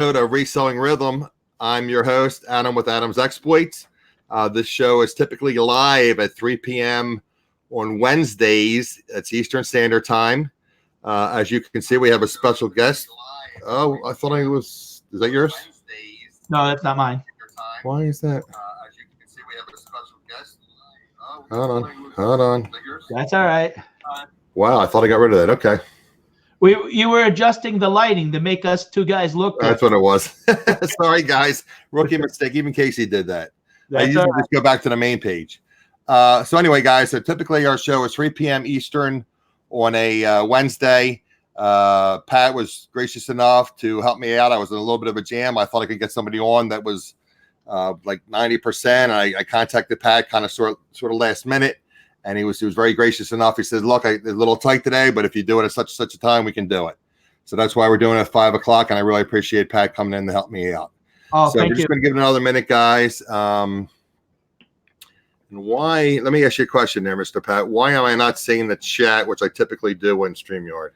To Reselling Rhythm. I'm your host, Adam with Adam's Exploits. This show is typically live at 3 p.m. on Wednesdays. It's Eastern Standard Time. As you can see, we have a special guest. Oh, I thought I was. Is that yours? No, that's not mine. Why is that? As you can see, we have a special guest. Hold on. That's all right. Wow, I thought I got rid of that. Okay. You were adjusting the lighting to make us two guys look good. That's what it was. Sorry, guys. Rookie mistake. Even Casey did that. I usually just go back to the main page. So anyway, guys, so typically our show is 3 p.m. Eastern on a Wednesday. Pat was gracious enough to help me out. I was in a little bit of a jam. I thought I could get somebody on that was like 90%. I contacted Pat kind of sort of last minute. And he was very gracious enough. He said, look, it's a little tight today, but if you do it at such a time, we can do it. So that's why we're doing it at 5 o'clock. And I really appreciate Pat coming in to help me out. Oh, so we're just going to give it another minute, guys. And why, let me ask you a question there, Mr. Pat. Why am I not seeing the chat, which I typically do in StreamYard?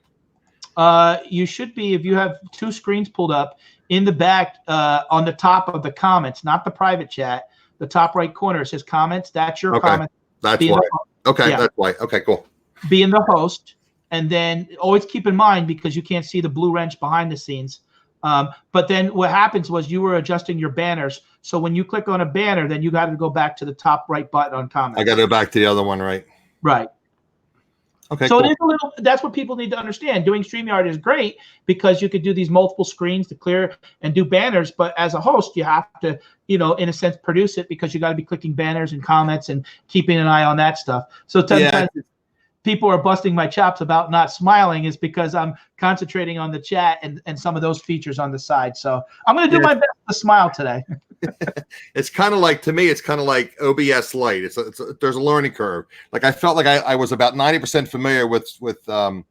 You should be, if you have two screens pulled up in the back on the top of the comments, not the private chat, the top right corner, it says comments. That's your comment. That's why. Okay, yeah. That's why. Okay, cool. Being the host, and then always keep in mind, because you can't see the blue wrench behind the scenes. But then what happens was you were adjusting your banners. So when you click on a banner, then you got to go back to the top right button on comments. I got to go back to the other one, right? Right. Okay. So cool. It is a little. That's what people need to understand. Doing StreamYard is great because you could do these multiple screens to clear and do banners. But as a host, you have to, in a sense, produce it because you got to be clicking banners and comments and keeping an eye on that stuff. So sometimes people are busting my chops about not smiling is because I'm concentrating on the chat and some of those features on the side. So I'm going to do my best to smile today. It's kind of like, to me, it's kind of like OBS Lite. There's a learning curve. Like I felt like I was about 90% familiar with Google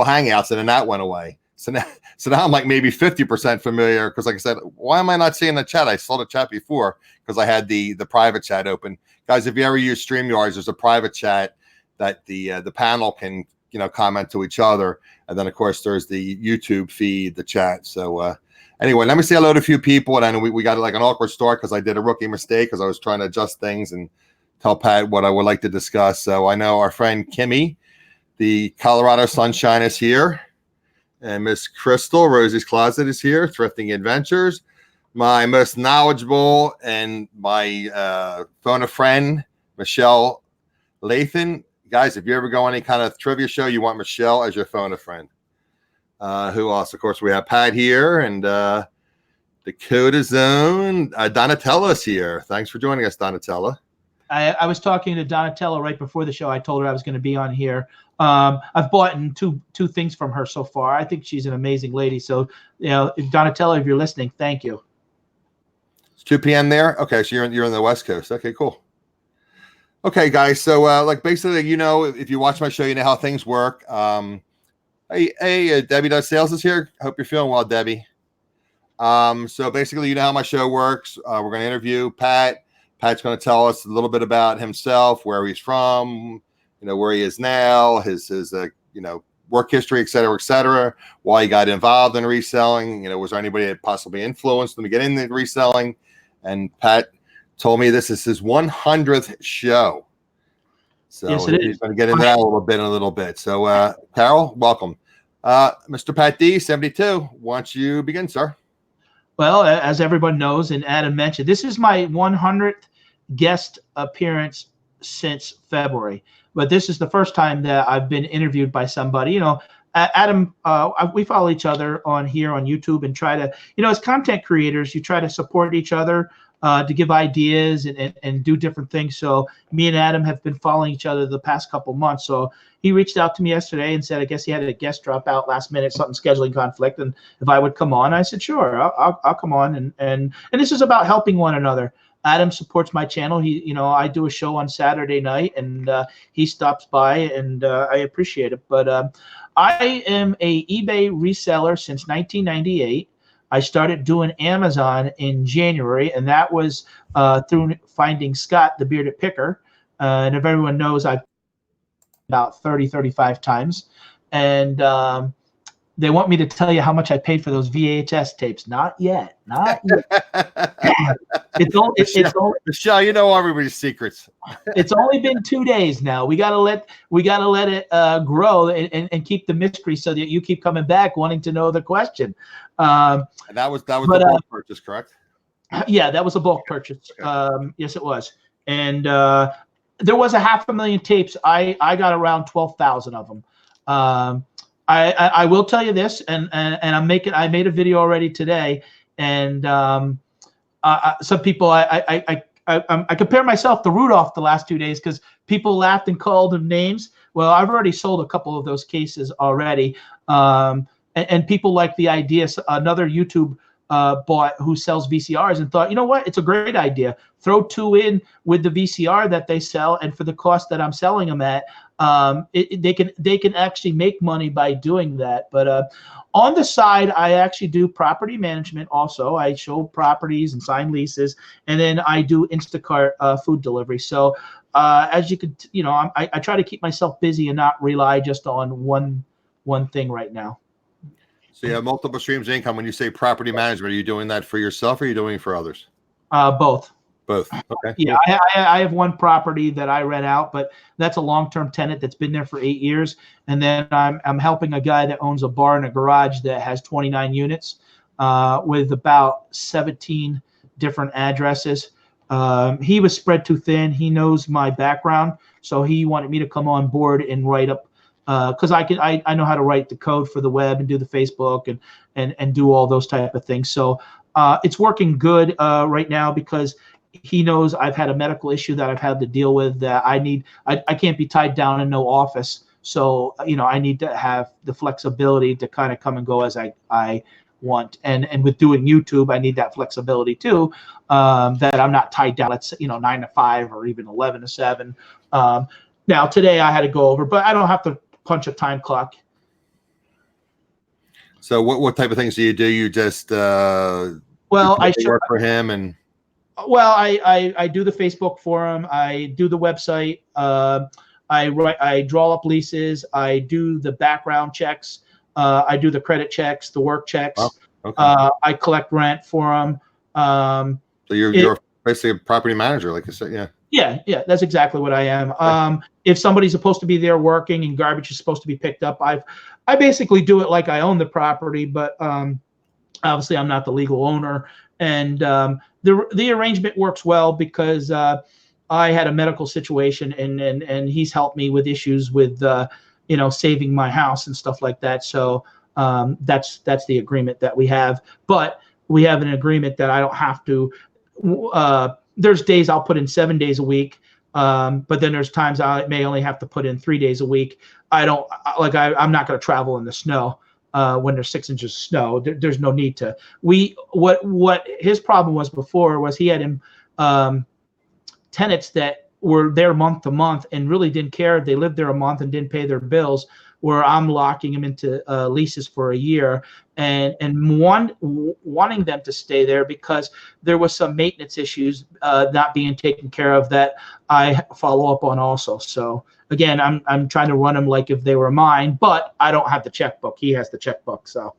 Hangouts, and then that went away. So now I'm like maybe 50% familiar because, like I said, why am I not seeing the chat? I saw the chat before because I had the private chat open. Guys, if you ever use StreamYards, there's a private chat that the panel can comment to each other, and then of course there's the YouTube feed, the chat. So anyway, let me say hello to a few people, and then we got like an awkward start because I did a rookie mistake because I was trying to adjust things and tell Pat what I would like to discuss. So I know our friend Kimmy, the Colorado Sunshine, is here, and Miss Crystal, Rosie's Closet, is here, Thrifting Adventures. My most knowledgeable and my phone a friend, Michelle Lathan. Guys, if you ever go on any kind of trivia show, you want Michelle as your phone a friend. Who else? Of course, we have Pat here, and Dakota Zone. Donatella's here. Thanks for joining us, Donatella. I was talking to Donatella right before the show. I told her I was going to be on here. I've bought two things from her so far. I think she's an amazing lady. So, Donatella, if you're listening, thank you. It's 2 p.m. there. Okay, so you're in the West Coast. Okay, cool. Okay, guys. So, like, basically, if you watch my show, you know how things work. Hey, Debbie Does Sales is here. Hope you're feeling well, Debbie. So basically, you know how my show works. We're going to interview Pat. Pat's going to tell us a little bit about himself, where he's from, where he is now, his work history, et cetera, why he got involved in reselling. Was there anybody that possibly influenced him to get into reselling? And Pat told me this is his 100th show. So yes, it is. He's going to get into that a little bit. So, Carol, welcome. Mr. Patdees, 72. Why don't you begin, sir? Well, as everyone knows, and Adam mentioned, this is my 100th guest appearance since February. But this is the first time that I've been interviewed by somebody. Adam, we follow each other on YouTube and try to, as content creators, you try to support each other. To give ideas and do different things. So me and Adam have been following each other the past couple months. So he reached out to me yesterday and said, I guess he had a guest drop out last minute, something scheduling conflict, and if I would come on. I said, sure, I'll come on. And this is about helping one another. Adam supports my channel. I do a show on Saturday night, and he stops by, and I appreciate it. But I am a eBay reseller since 1998. I started doing Amazon in January, and that was through finding Scott, the bearded picker. And if everyone knows, I've about 35 times. And They want me to tell you how much I paid for those VHS tapes. Not yet. Not yet. Michelle, you know everybody's secrets. It's only been 2 days now. We gotta let it grow and keep the mystery so that you keep coming back wanting to know the question. And that was the bulk purchase, correct? Yeah, that was a bulk purchase. Okay. Yes, it was. And there was 500,000 tapes. I got around 12,000 of them. I will tell you this, and I made a video already today, and some people I compare myself to Rudolph the last 2 days because people laughed and called him names. Well, I've already sold a couple of those cases already, and people like the idea. Another YouTube bought who sells VCRs and thought, you know what, it's a great idea. Throw 2 in with the VCR that they sell, and for the cost that I'm selling them at, they can actually make money by doing that. But on the side, I actually do property management also. I show properties and sign leases, and then I do Instacart food delivery. So as you could, I try to keep myself busy and not rely just on one thing right now. So you have multiple streams of income. When you say property management, are you doing that for yourself or are you doing it for others? Both. Both. Okay. Yeah, cool. I have one property that I rent out, but that's a long-term tenant that's been there for 8 years. And then I'm helping a guy that owns a bar and a garage that has 29 units with about 17 different addresses. He was spread too thin. He knows my background, so he wanted me to come on board and write up because I know how to write the code for the web and do the Facebook and do all those type of things. So it's working good right now because he knows I've had a medical issue that I've had to deal with that I can't be tied down in no office. So, I need to have the flexibility to kind of come and go as I want. And with doing YouTube, I need that flexibility too, that I'm not tied down, 9 to 5 or even 11 to 7. Now today I had to go over, but I don't have to punch a time clock. So what type of things do? You just I work for him and. Well, I do the Facebook for him. I do the website. I draw up leases. I do the background checks. I do the credit checks, the work checks. Oh, okay. I collect rent for him. So you're basically a property manager, like you said, yeah. Yeah, that's exactly what I am. If somebody's supposed to be there working and garbage is supposed to be picked up, I basically do it like I own the property, but obviously I'm not the legal owner. And the arrangement works well because I had a medical situation and he's helped me with issues with saving my house and stuff like that. So that's the agreement that we have. But we have an agreement that I don't have to. There's days I'll put in 7 days a week, but then there's times I may only have to put in 3 days a week. I'm not going to travel in the snow. When there's 6 inches of snow, there's no need to. What his problem was before was he had tenants that were there month to month and really didn't care. They lived there a month and didn't pay their bills, where I'm locking them into leases for a year and wanting them to stay there because there was some maintenance issues not being taken care of that I follow up on also. So again, I'm trying to run them like if they were mine, but I don't have the checkbook. He has the checkbook. So.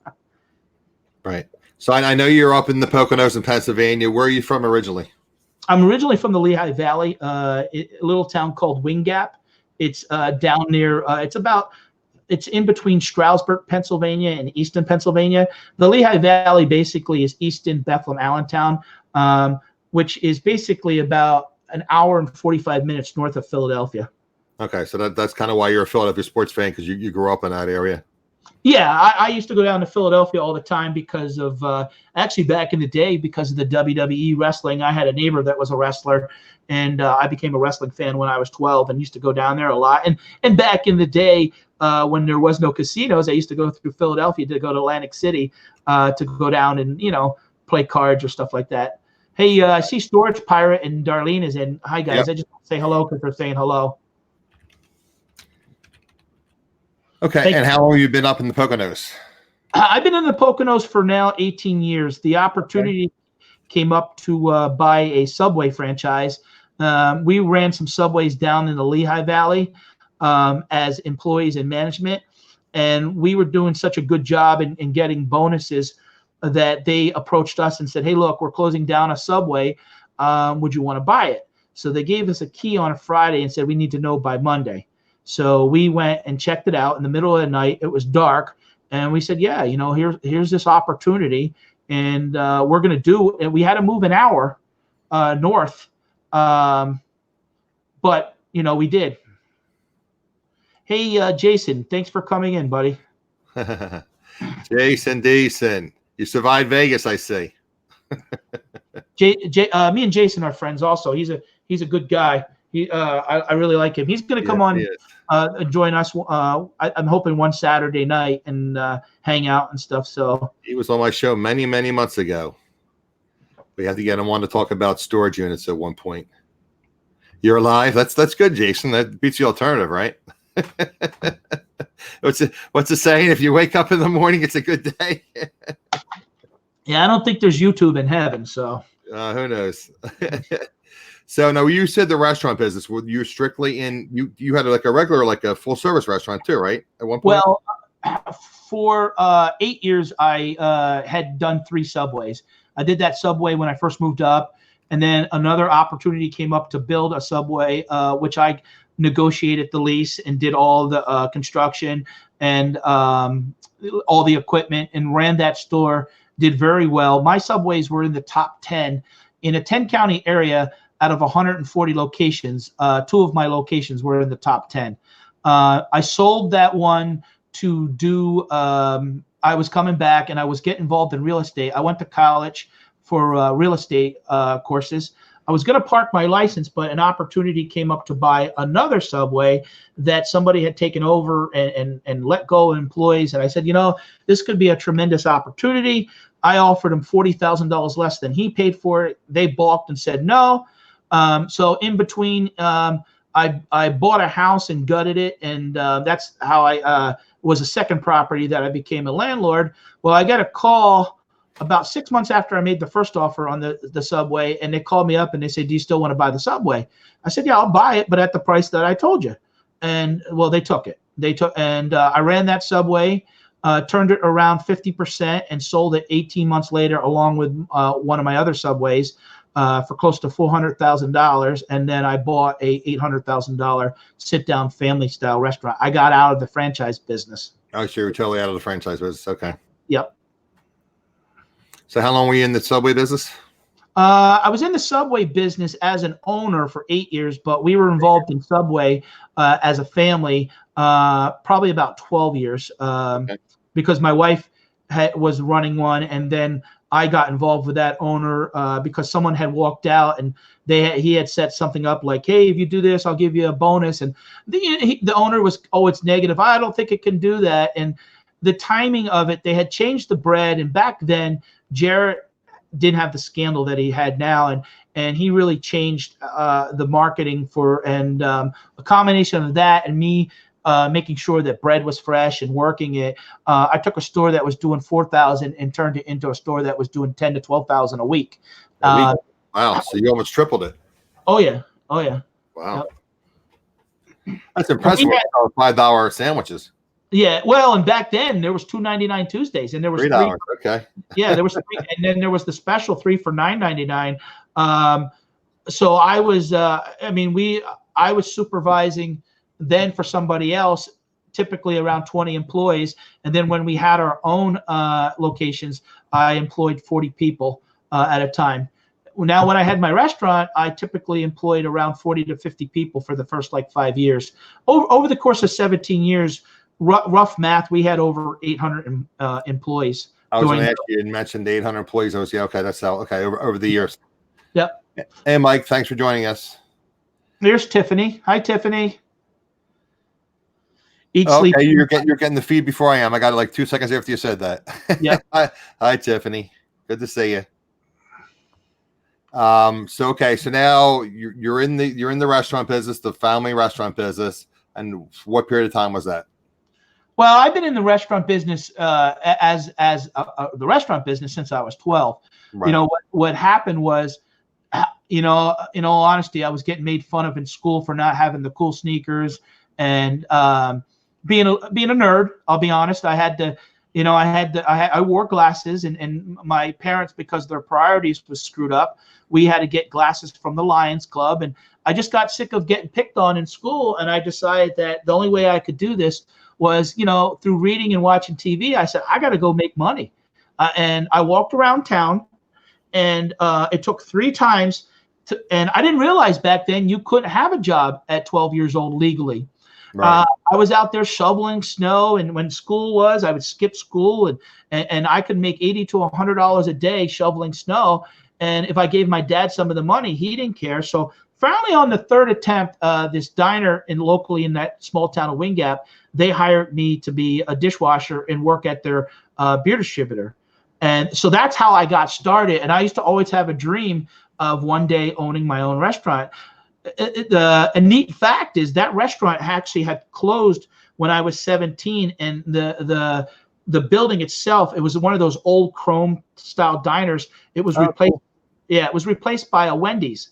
Right. So I know you're up in the Poconos in Pennsylvania. Where are you from originally? I'm originally from the Lehigh Valley, a little town called Wing Gap. It's down near, it's in between Stroudsburg, Pennsylvania and Easton, Pennsylvania. The Lehigh Valley basically is Easton, Bethlehem, Allentown, which is basically about an hour and 45 minutes north of Philadelphia. Okay, so that's kind of why you're a Philadelphia sports fan, because you grew up in that area. Yeah, I used to go down to Philadelphia all the time because of actually back in the day because of the WWE wrestling. I had a neighbor that was a wrestler, and I became a wrestling fan when I was 12 and used to go down there a lot. And back in the day when there was no casinos, I used to go through Philadelphia to go to Atlantic City to go down and play cards or stuff like that. Hey, I see Storage Pirate and Darlene is in. Hi guys, yep. I just want to say hello because they're saying hello. Okay, and how long have you been up in the Poconos? I've been in the Poconos for now 18 years. The opportunity came up to buy a Subway franchise. We ran some Subways down in the Lehigh Valley as employees and management. and we were doing such a good job in getting bonuses that they approached us and said, hey, look, we're closing down a Subway. Would you want to buy it? So they gave us a key on a Friday and said, we need to know by Monday. So we went and checked it out in the middle of the night. It was dark. And we said, yeah, here's this opportunity. And we're going to do it. We had to move an hour north. But, we did. Hey, Jason, thanks for coming in, buddy. Jason Deason. You survived Vegas, I see. Me and Jason are friends also. He's a good guy. I really like him. He's going to come on join us. I'm hoping one Saturday night and hang out and stuff. So he was on my show many, many months ago. We have to get him on to talk about storage units at one point. You're alive. That's good, Jason. That beats the alternative, right? What's the saying? If you wake up in the morning, it's a good day. Yeah, I don't think there's YouTube in heaven, so who knows? So now you said the restaurant business. Were you strictly in? You had like a regular, like a full service restaurant too, right? At one point. Well, for 8 years, I had done 3 Subways. I did that Subway when I first moved up, and then another opportunity came up to build a Subway, which I negotiated the lease and did all the construction and all the equipment and ran that store. Did very well. My Subways were in the top 10 in a 10-county area out of 140 locations. 2 of my locations were in the top 10. I sold that one to do, I was coming back and I was getting involved in real estate. I went to college for real estate courses. I was going to park my license, but an opportunity came up to buy another Subway that somebody had taken over and let go of employees. And I said, this could be a tremendous opportunity. I offered him $40,000 less than he paid for it. They balked and said no. So in between, I bought a house and gutted it. And that's how I was a second property that I became a landlord. Well, I got a call about 6 months after I made the first offer on the Subway, and they called me up and they said, do you still want to buy the Subway? I said, yeah, I'll buy it, but at the price that I told you. And well, they took it. I ran that Subway, turned it around 50% and sold it 18 months later, along with one of my other Subways for close to $400,000. And then I bought a $800,000 sit-down family-style restaurant. I got out of the franchise business. Oh, sure. You're totally out of the franchise business. Okay. Yep. So how long were you in the Subway business? I was in the Subway business as an owner for 8 years, but we were involved in Subway as a family probably about 12 years because my wife was running one, and then I got involved with that owner because someone had walked out and he had set something up like, hey, if you do this, I'll give you a bonus. And the owner was, it's negative. I don't think it can do that. And the timing of it, they had changed the bread, and back then Jarrett didn't have the scandal that he had now, and he really changed the marketing a combination of that and me making sure that bread was fresh and working it. I took a store that was doing 4,000 and turned it into a store that was doing 10 to 12,000 a week. Wow! So you almost tripled it. Oh yeah. Wow, Yep. That's impressive. $5 sandwiches. Yeah, well, and back then there was $2.99 Tuesdays, and there was $3. Okay. Yeah, there was 3, and then there was the special 3 for $9.99. So I was, I was supervising then for somebody else, typically around 20 employees, and then when we had our own locations, I employed 40 people at a time. Now, when I had my restaurant, I typically employed around 40 to 50 people for the first 5 years. Over the course of 17 years. Rough math, we had over 800 employees. I was going to ask you, you mentioned 800 employees. I was, okay, that's how, okay, over the years. Yep. Hey, Mike, thanks for joining us. There's Tiffany. Hi, Tiffany. Sleep. You're getting the feed before I am. I got it 2 seconds after you said that. Yeah. Hi, Tiffany. Good to see you. So now you're in the restaurant business, the family restaurant business, and what period of time was that? Well, I've been in the restaurant business as the restaurant business since I was 12. Right. What happened was, in all honesty, I was getting made fun of in school for not having the cool sneakers, and being a nerd, I'll be honest. I had to, I wore glasses, and my parents, because their priorities was screwed up, we had to get glasses from the Lions Club, and I just got sick of getting picked on in school, and I decided that the only way I could do this was, through reading and watching TV. I said, I got to go make money. And I walked around town, and it took 3 times and I didn't realize back then you couldn't have a job at 12 years old legally. Right. I was out there shoveling snow, and when school was, I would skip school, and I could make $80 to $100 a day shoveling snow. And if I gave my dad some of the money, he didn't care. So finally, on the 3rd attempt, this diner locally in that small town of Wind Gap, they hired me to be a dishwasher and work at their beer distributor. And so that's how I got started. And I used to always have a dream of one day owning my own restaurant. A neat fact is that restaurant actually had closed when I was 17, and the building itself, it was one of those old chrome style diners. It was replaced. Cool. Yeah, it was replaced by a Wendy's,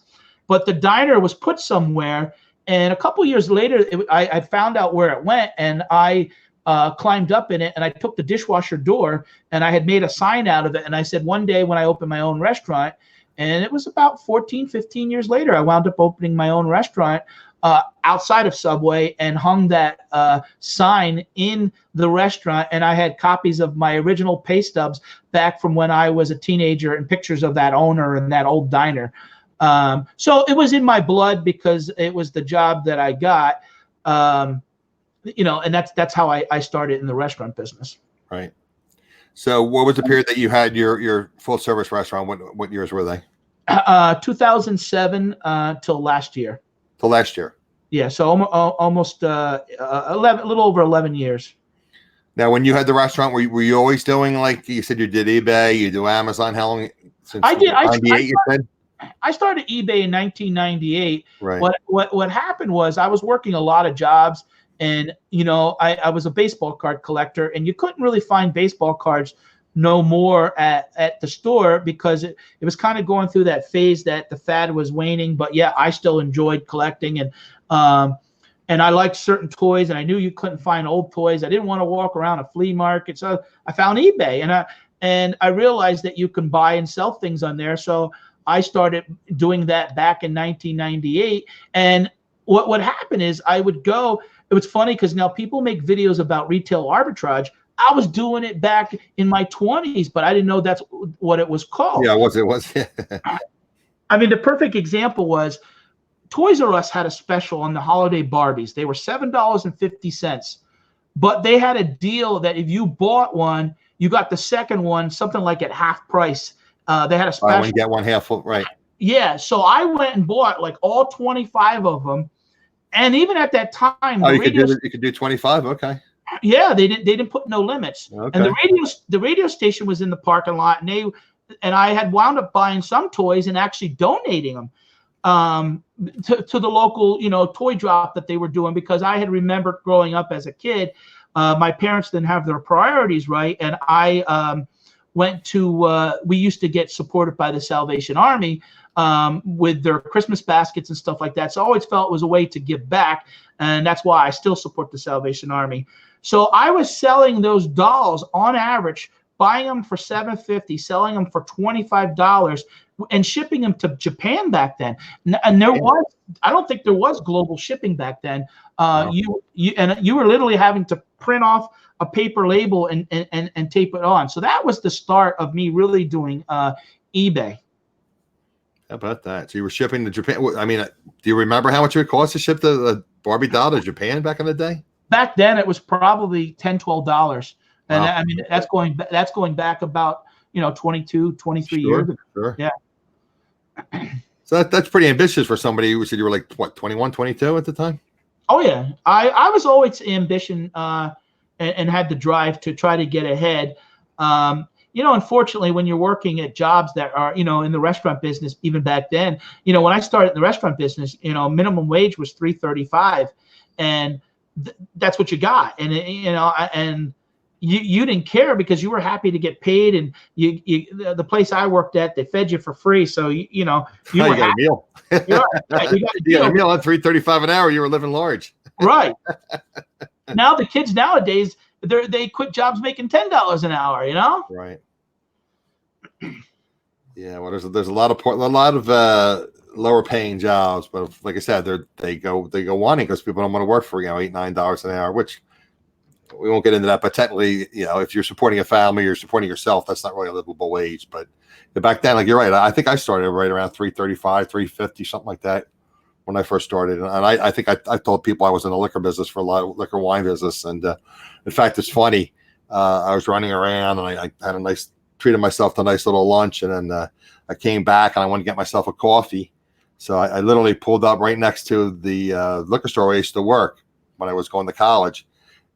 but the diner was put somewhere. And a couple years later, I found out where it went, and I climbed up in it, and I took the dishwasher door, and I had made a sign out of it. And I said, one day when I open my own restaurant, and it was about 14, 15 years later, I wound up opening my own restaurant outside of Subway, and hung that sign in the restaurant. And I had copies of my original pay stubs back from when I was a teenager, and pictures of that owner and that old diner. So it was in my blood, because it was the job that I got, and that's how I started in the restaurant business. Right. So what was the period that you had your full service restaurant? What years were they? 2007 till last year. Till last year. Yeah. So almost 11, a little over 11 years. Now, when you had the restaurant, were you always doing, like you said, you did eBay, you do Amazon? How long? Since I did. 98, you said? I started eBay in 1998. Right. What happened was I was working a lot of jobs, and I was a baseball card collector, and you couldn't really find baseball cards no more at the store, because it was kind of going through that phase that the fad was waning. But yeah, I still enjoyed collecting, and I liked certain toys, and I knew you couldn't find old toys. I didn't want to walk around a flea market, so I found eBay, and I realized that you can buy and sell things on there. So I started doing that back in 1998. And what happened is I would go. It was funny, because now people make videos about retail arbitrage. I was doing it back in my 20s, but I didn't know that's what it was called. Yeah, it was. I mean, the perfect example was Toys R Us had a special on the holiday Barbies. They were $7.50, but they had a deal that if you bought one, you got the second one something like at half price. They had a special. Buy one, get one half full, right? Yeah, so I went and bought like all 25 of them. And even at that time, you could do 25. Okay. Yeah, they didn't put no limits. Okay. And the radio station was in the parking lot, and I had wound up buying some toys and actually donating them to the local toy drop that they were doing, because I had remembered growing up as a kid, my parents didn't have their priorities right, and I went to we used to get supported by the Salvation Army with their Christmas baskets and stuff like that. So I always felt it was a way to give back, and that's why I still support the Salvation Army. So I was selling those dolls on average, buying them for $7.50, selling them for $25, and shipping them to Japan back then. And I don't think there was global shipping back then. No. You were literally having to print off a paper label and tape it on. So that was the start of me really doing eBay. How about that? So you were shipping to Japan. I mean, do you remember how much it would cost to ship the Barbie doll to Japan back in the day? Back then, it was probably $10, $12. And Wow. I mean, that's going back about 22, 23 years ago. Sure. Yeah. So that's pretty ambitious for somebody who said you were like, what, 21, 22 at the time? Oh, yeah. I was always ambition and had the drive to try to get ahead. Unfortunately, when you're working at jobs that are, in the restaurant business, even back then, when I started in the restaurant business, minimum wage was $3.35, and that's what you got. And, and you didn't care, because you were happy to get paid, and the place I worked at, they fed you for free. So, you got a meal. You got a meal at $3.35 an hour. You were living large. Right. Now the kids nowadays, they quit jobs making $10 an hour. You know. Right. Yeah. Well, there's a lot of lower paying jobs, but like I said, they go wanting because people don't want to work for $8-9 an hour, which we won't get into that. But technically, if you're supporting a family, you're supporting yourself. That's not really a livable wage. But back then, like you're right, I think I started right around 335, 350, something like that when I first started. And I think I told people I was in the liquor business for a lot of liquor wine business. And in fact, it's funny. I was running around and I had treated myself to a nice little lunch, and then I came back and I wanted to get myself a coffee. So I literally pulled up right next to the liquor store where I used to work when I was going to college.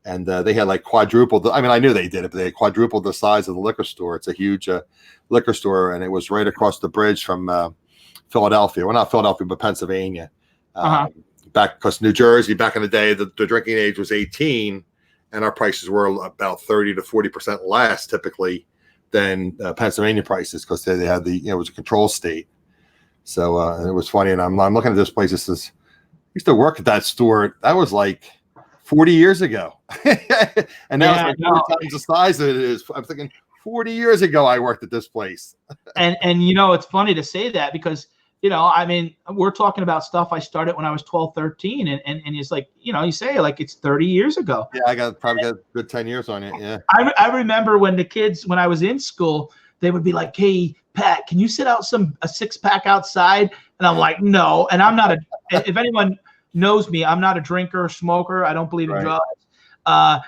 And they had like quadrupled. I mean, I knew they did it, but they had quadrupled the size of the liquor store. It's a huge liquor store, and it was right across the bridge from Philadelphia. Well, not Philadelphia, but Pennsylvania. Back, because New Jersey, back in the day, the drinking age was 18, and our prices were about 30 to 40% less typically than Pennsylvania prices, because they had it was a control state. So it was funny, and I'm looking at this place. This is, I used to work at that store. That was like 40 years ago. And now it's like 4 times the size it is. I'm thinking 40 years ago I worked at this place. and it's funny to say that, because I mean, we're talking about stuff I started when I was 12, 13, and it's like, you say like it's 30 years ago. Yeah, I probably got a good 10 years on it. Yeah. I remember when the kids, when I was in school, they would be like, "Hey, Pat, can you sit out a 6-pack outside?" And I'm like, "No." And I'm not if anyone knows me, I'm not a drinker or smoker. I don't believe in drugs.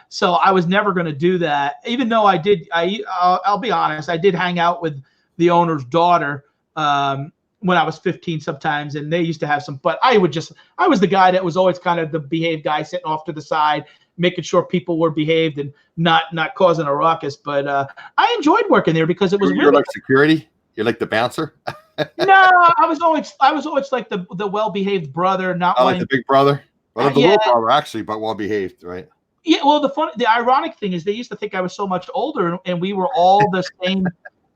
So I was never going to do that, even though I'll be honest, I did hang out with the owner's daughter when I was 15 sometimes, and they used to have some, but I was the guy that was always kind of the behaved guy, sitting off to the side, making sure people were behaved and not causing a ruckus. But I enjoyed working there because it was You're like security. You're like the bouncer. No, I was always like the well-behaved brother, not like the big brother. Well, the little brother actually, but well-behaved, right? Yeah. Well, the ironic thing is they used to think I was so much older, and we were all the same.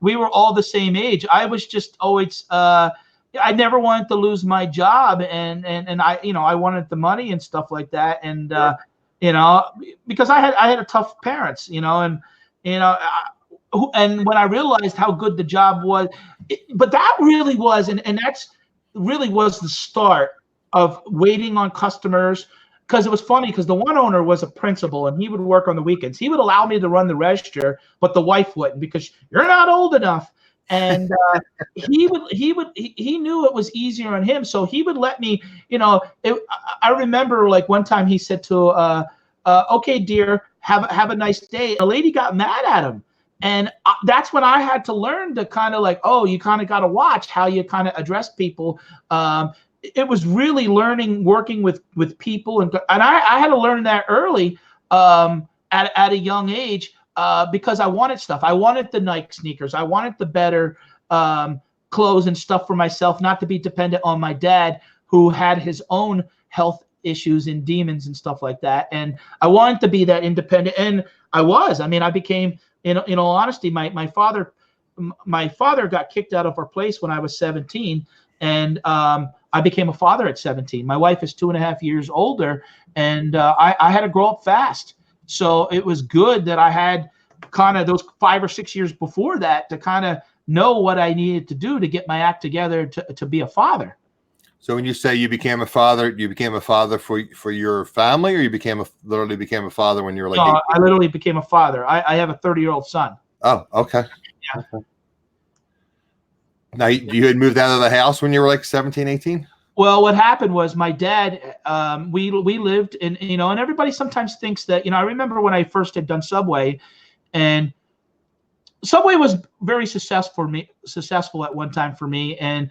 We were all the same age. I was just always. I never wanted to lose my job, and I wanted the money and stuff like that, and because I had a tough parents, and when I realized how good the job was, but that really was, and that's really was the start of waiting on customers. Because it was funny, because the one owner was a principal, and he would work on the weekends. He would allow me to run the register, but the wife wouldn't, because you're not old enough. And he knew it was easier on him, so he would let me. I remember like one time he said to, "Okay, dear, have a nice day." A lady got mad at him, and that's when I had to learn to kind of like, oh, you kind of got to watch how you kind of address people. It was really learning, working with people, and I had to learn that early at a young age because I wanted stuff. I wanted the Nike sneakers. I wanted the better clothes and stuff for myself, not to be dependent on my dad, who had his own health issues and demons and stuff like that. And I wanted to be that independent, and I was. I mean, I became, in all honesty, my father got kicked out of our place when I was 17, and I became a father at 17. My wife is 2.5 years older, and I had to grow up fast. So it was good that I had kind of those 5 or 6 years before that to kind of know what I needed to do to get my act together to be a father. So when you say you became a father for your family, or you literally became a father when you were like? No, I literally became a father. I have a 30-year-old son. Oh, okay. Yeah. Okay. Now, you had moved out of the house when you were like 17, 18? Well, what happened was my dad, we lived in, and everybody sometimes thinks that, I remember when I first had done Subway, and Subway was very successful at one time for me. And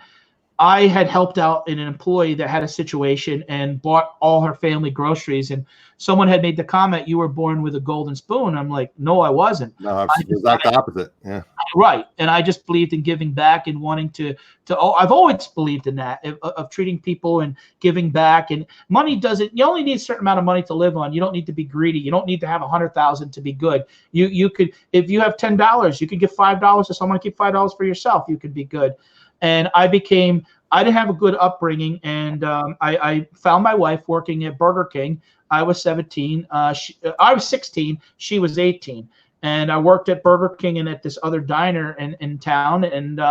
I had helped out an employee that had a situation and bought all her family groceries. And someone had made the comment, "You were born with a golden spoon." I'm like, no, I wasn't. No, it was like the opposite. Yeah. Right. And I just believed in giving back and wanting to I've always believed in that, of treating people and giving back. And money you only need a certain amount of money to live on. You don't need to be greedy. You don't need to have 100,000 to be good. You could, if you have $10, you could give $5 to someone, keep $5 for yourself. You could be good. and I didn't have a good upbringing, and I found my wife working at Burger King. I was 17. I was 16. She was 18. And I worked at Burger King and at this other diner in town, and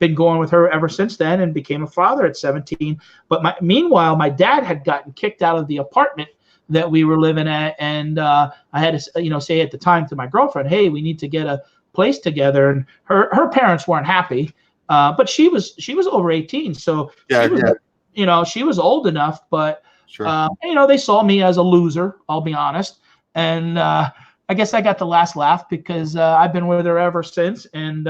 been going with her ever since then, and became a father at 17. But meanwhile, my dad had gotten kicked out of the apartment that we were living at, and I had to, say at the time to my girlfriend, "Hey, we need to get a place together." And her parents weren't happy, but she was over 18, so she was old enough. But sure. they saw me as a loser. I'll be honest, and I guess I got the last laugh because I've been with her ever since. And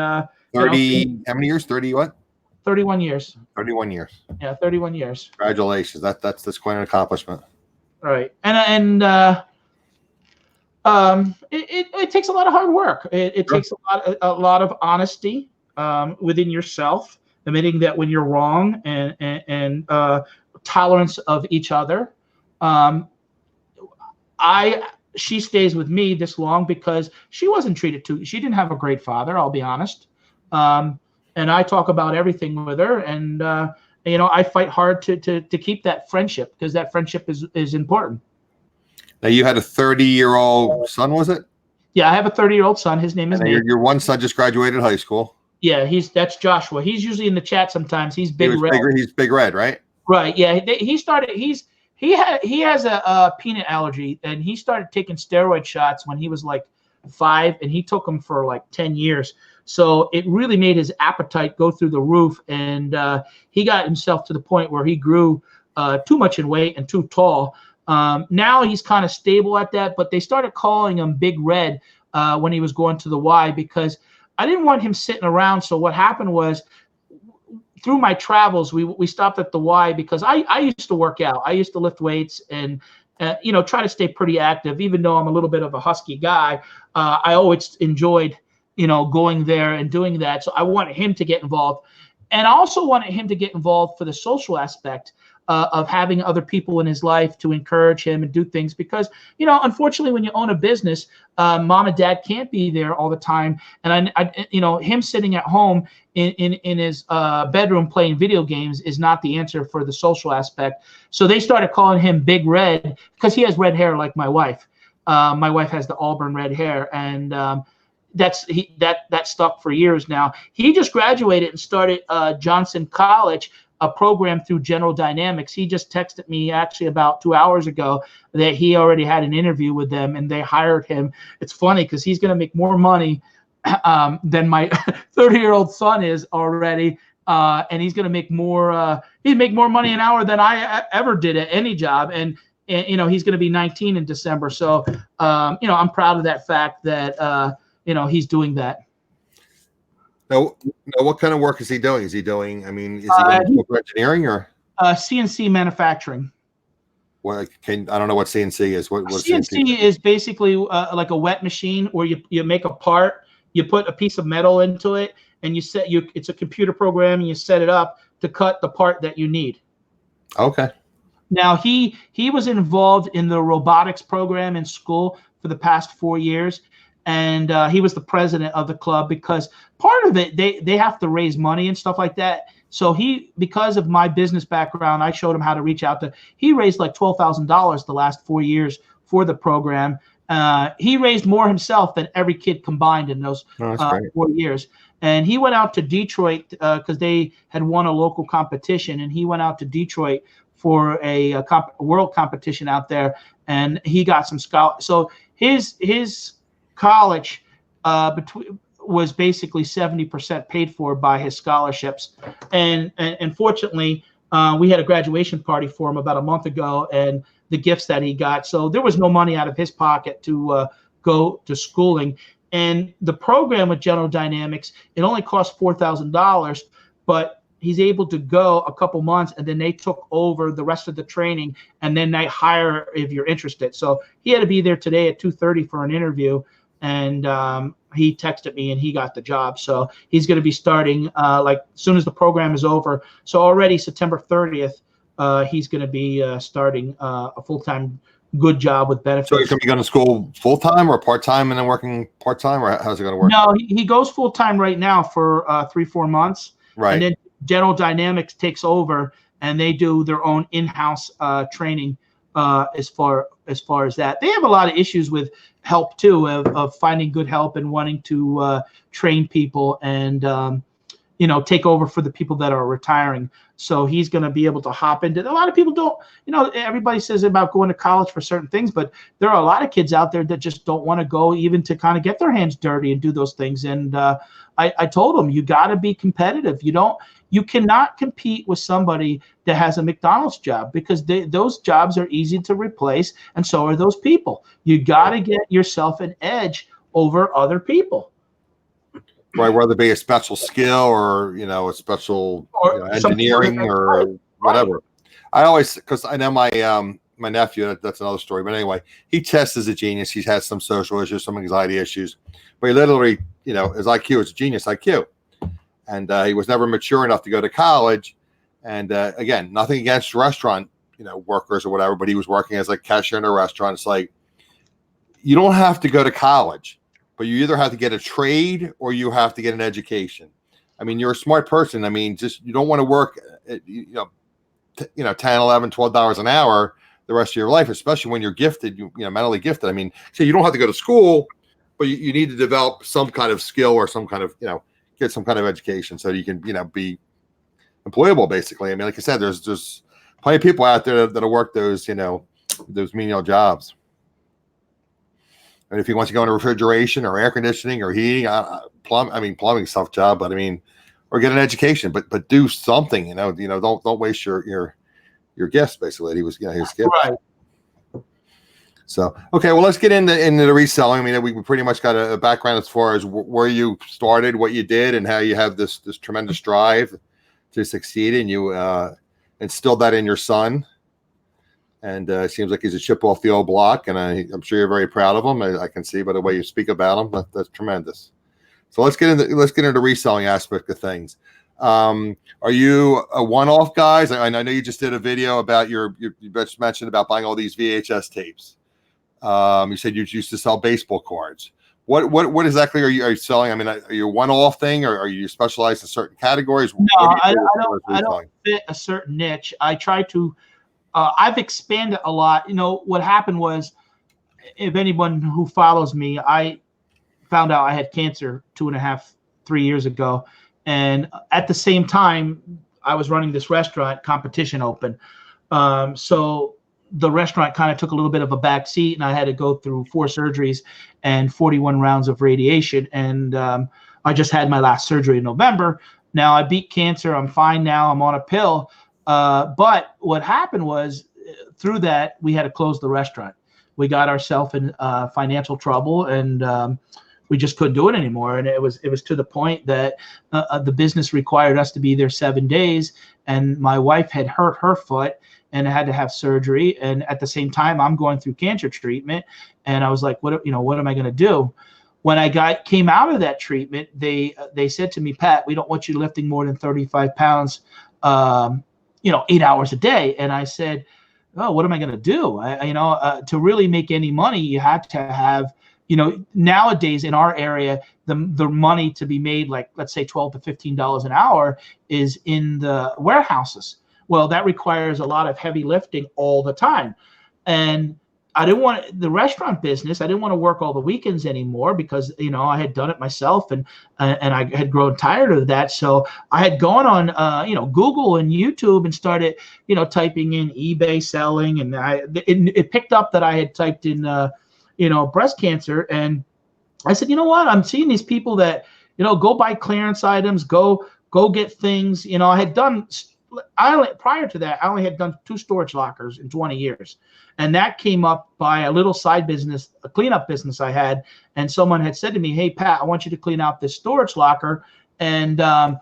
30, how many years? 30 what? 31 years. 31 years. Yeah, 31 years. Congratulations. That's quite an accomplishment. Right. And it takes a lot of hard work. It takes a lot of honesty within yourself, admitting that when you're wrong, and tolerance of each other. She stays with me this long because she wasn't treated she didn't have a great father, I'll be honest. And I talk about everything with her, and I fight hard to keep that friendship, because that friendship is important. Now, you had a 30-year-old son, was it? Yeah, I have a 30-year-old son. His name is Nate. Your one son just graduated high school. Yeah, that's Joshua. He's usually in the chat sometimes. He's Big Red. He's Big Red, right? Right. Yeah. He has a peanut allergy, and he started taking steroid shots when he was like 5, and he took them for like 10 years. So it really made his appetite go through the roof, and he got himself to the point where he grew too much in weight and too tall. Now he's kind of stable at that, but they started calling him Big Red when he was going to the Y, because I didn't want him sitting around. So what happened was, through my travels, we stopped at the Y, because I used to work out. I used to lift weights and try to stay pretty active. Even though I'm a little bit of a husky guy, I always enjoyed going there and doing that. So I wanted him to get involved, and I also wanted him to get involved for the social aspect of having other people in his life to encourage him and do things, because unfortunately, when you own a business, mom and dad can't be there all the time, and him sitting at home in his bedroom playing video games is not the answer for the social aspect. So they started calling him Big Red, because he has red hair like my wife. My wife has the auburn red hair, and that stuck for years now. He just graduated and started Johnson College, a program through General Dynamics. He just texted me actually about 2 hours ago that he already had an interview with them, and they hired him. It's funny because he's going to make more money than my 30-year-old son is already, and he's going to make more. He'd make more money an hour than I ever did at any job, and he's going to be 19 in December. So I'm proud of that fact that he's doing that. Now, what kind of work is he doing? Is he doing engineering or CNC manufacturing? Well, I don't know what CNC is. What CNC is basically like a wet machine where you make a part, you put a piece of metal into it, and it's a computer program, and you set it up to cut the part that you need. Okay. Now he was involved in the robotics program in school for the past 4 years. And he was the president of the club, because part of it, they have to raise money and stuff like that. So because of my business background, I showed him how to reach out he raised like $12,000 the last 4 years for the program. He raised more himself than every kid combined in those 4 years. And he went out to Detroit because they had won a local competition, and he went out to Detroit for a world competition out there, and he got some scholars. So his college was basically 70% paid for by his scholarships, and fortunately we had a graduation party for him about a month ago, and the gifts that he got, so there was no money out of his pocket to go to schooling. And the program with General Dynamics, it only cost $4,000, but he's able to go a couple months, and then they took over the rest of the training, and then they hire if you're interested. So he had to be there today at 2:30 for an interview, and he texted me, and he got the job. So he's going to be starting like as soon as the program is over. So already September 30th, he's going to be starting a full-time good job with benefits. So he's going to be going to school full-time or part-time and then working part-time, or how's it going to work? No, he goes full-time right now for 3-4 months. Right. And then General Dynamics takes over and they do their own in-house training as far as that. They have a lot of issues with help too, of finding good help and wanting to train people and take over for the people that are retiring. So he's going to be able to hop into. A lot of people don't, everybody says about going to college for certain things, but there are a lot of kids out there that just don't want to go even to kind of get their hands dirty and do those things. And I told them, you got to be competitive. You cannot compete with somebody that has a McDonald's job, because those jobs are easy to replace, and so are those people. You got to get yourself an edge over other people. Right, whether it be a special skill or a special engineering or whatever. I always, because I know my nephew, that's another story. But anyway, he tests as a genius. He has some social issues, some anxiety issues, but he literally, his IQ is a genius IQ, and he was never mature enough to go to college. And again, nothing against restaurant, workers or whatever, but he was working as a cashier in a restaurant. It's like, you don't have to go to college, but you either have to get a trade or you have to get an education. I mean, you're a smart person. I mean, you don't want to work at, $10, $11, $12 an hour the rest of your life, especially when you're gifted, mentally gifted. I mean, so you don't have to go to school, but you need to develop some kind of skill or some kind of, get some kind of education so you can, be employable, basically. I mean, like I said, there's plenty of people out there that'll work those menial jobs. And if he wants to go into refrigeration or air conditioning or heating, plumbing tough job, but I mean, or get an education, but do something, don't waste your gifts, basically. He was, his gift. Right. So, okay, well, let's get into the reselling. I mean, we pretty much got a background as far as where you started, what you did, and how you have this tremendous drive to succeed, and you instilled that in your son. And it seems like he's a chip off the old block, and I'm sure you're very proud of him. I can see by the way you speak about him. That's tremendous. So let's get into the reselling aspect of things. Are you a one-off guys? I know you just did a video about you just mentioned about buying all these VHS tapes. You said you used to sell baseball cards. What exactly are you selling? I mean, are you a one-off thing, or are you specialized in certain categories? No, I don't fit a certain niche. I try to. I've expanded a lot. What happened was, if anyone who follows me, I found out I had cancer 2.5-3 years ago. And at the same time, I was running this restaurant, competition open. So the restaurant kind of took a little bit of a back seat, and I had to go through 4 surgeries and 41 rounds of radiation. And I just had my last surgery in November. Now I beat cancer. I'm fine now. I'm on a pill. But what happened was, through that, we had to close the restaurant. We got ourselves in financial trouble, and we just couldn't do it anymore. And it was to the point that the business required us to be there 7 days. And my wife had hurt her foot and had to have surgery. And at the same time, I'm going through cancer treatment. And I was like, what am I going to do? When I came out of that treatment, they said to me, Pat, we don't want you lifting more than 35 pounds. 8 hours a day. And I said, oh, what am I going to do? To really make any money, you have to have, nowadays in our area, the money to be made, like, let's say $12 to $15 an hour is in the warehouses. Well, that requires a lot of heavy lifting all the time. And I didn't want the restaurant business. I didn't want to work all the weekends anymore, because, I had done it myself, and I had grown tired of that. So I had gone on, Google and YouTube and started, typing in eBay selling. And it picked up that I had typed in, breast cancer. And I said, you know what? I'm seeing these people that, go buy clearance items, go get things. I had done, prior to that, I only had done 2 storage lockers in 20 years. And that came up by a little side business, a cleanup business I had. And someone had said to me, hey, Pat, I want you to clean out this storage locker. And how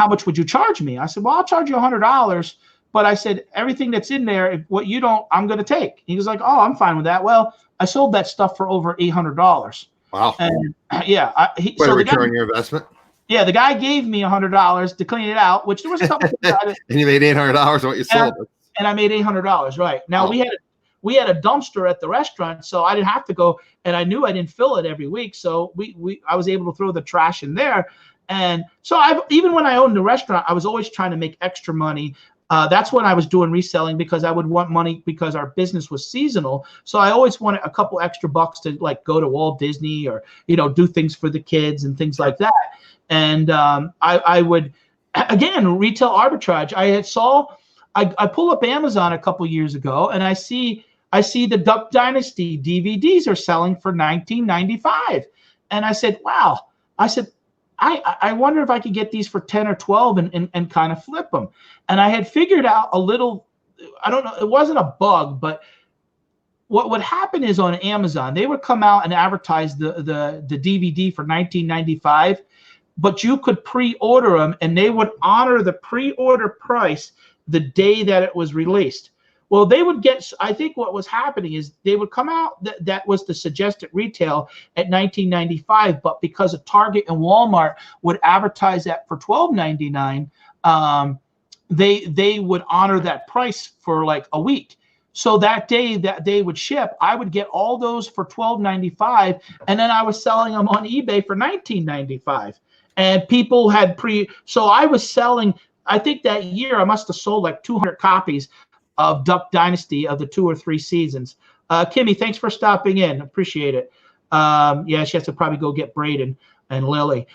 much would you charge me? I said, well, I'll charge you $100. But I said, everything that's in there, what you don't, I'm going to take. He was like, oh, I'm fine with that. Well, I sold that stuff for over $800. Wow. And yeah. So return your investment? Yeah, the guy gave me $100 to clean it out, which there was a couple and you made $800 on what you sold. And I made $800, right. Now, we had a dumpster at the restaurant, so I didn't have to go, and I knew I didn't fill it every week, so I was able to throw the trash in there. And so even when I owned the restaurant, I was always trying to make extra money. That's when I was doing reselling, because I would want money because our business was seasonal. So I always wanted a couple extra bucks to like go to Walt Disney or, do things for the kids and things like that. And I would, again, retail arbitrage. I pull up Amazon a couple years ago, and I see the Duck Dynasty DVDs are selling for $19.95. And I said, wow. I wonder if I could get these for 10 or 12 and kind of flip them. And I had figured out a little, I don't know, it wasn't a bug, but what would happen is on Amazon, they would come out and advertise the DVD for $19.95, but you could pre-order them and they would honor the pre-order price the day that it was released. Well, they would get, I think what was happening is they would come out, that was the suggested retail at $19.95, but because of Target and Walmart would advertise that for $12.99, they would honor that price for like a week. So that day that they would ship, I would get all those for $12.95, and then I was selling them on eBay for $19.95. And people had so I was selling, I think that year I must have sold like 200 copies of Duck Dynasty of the 2 or 3 seasons. Kimmy, thanks for stopping in. Appreciate it. Yeah, she has to probably go get Braden and Lily.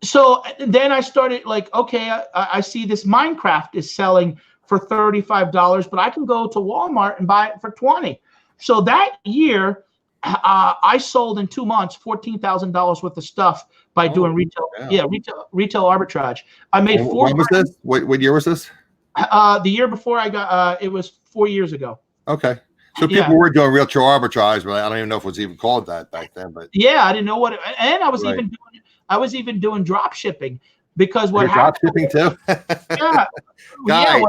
So then I started like, okay, I see this Minecraft is selling for $35, but I can go to Walmart and buy it for $20. So that year, I sold in 2 months $14,000 worth of stuff by doing retail. Yeah, retail arbitrage. I made four. When was this? What year was this? The year before I got, it was 4 years ago. Okay. So people were doing retail arbitrage, but I don't even know if it was even called that back then. But yeah, I didn't know what and I was even doing drop shipping, because what happened. Drop shipping too? Yeah. Guy,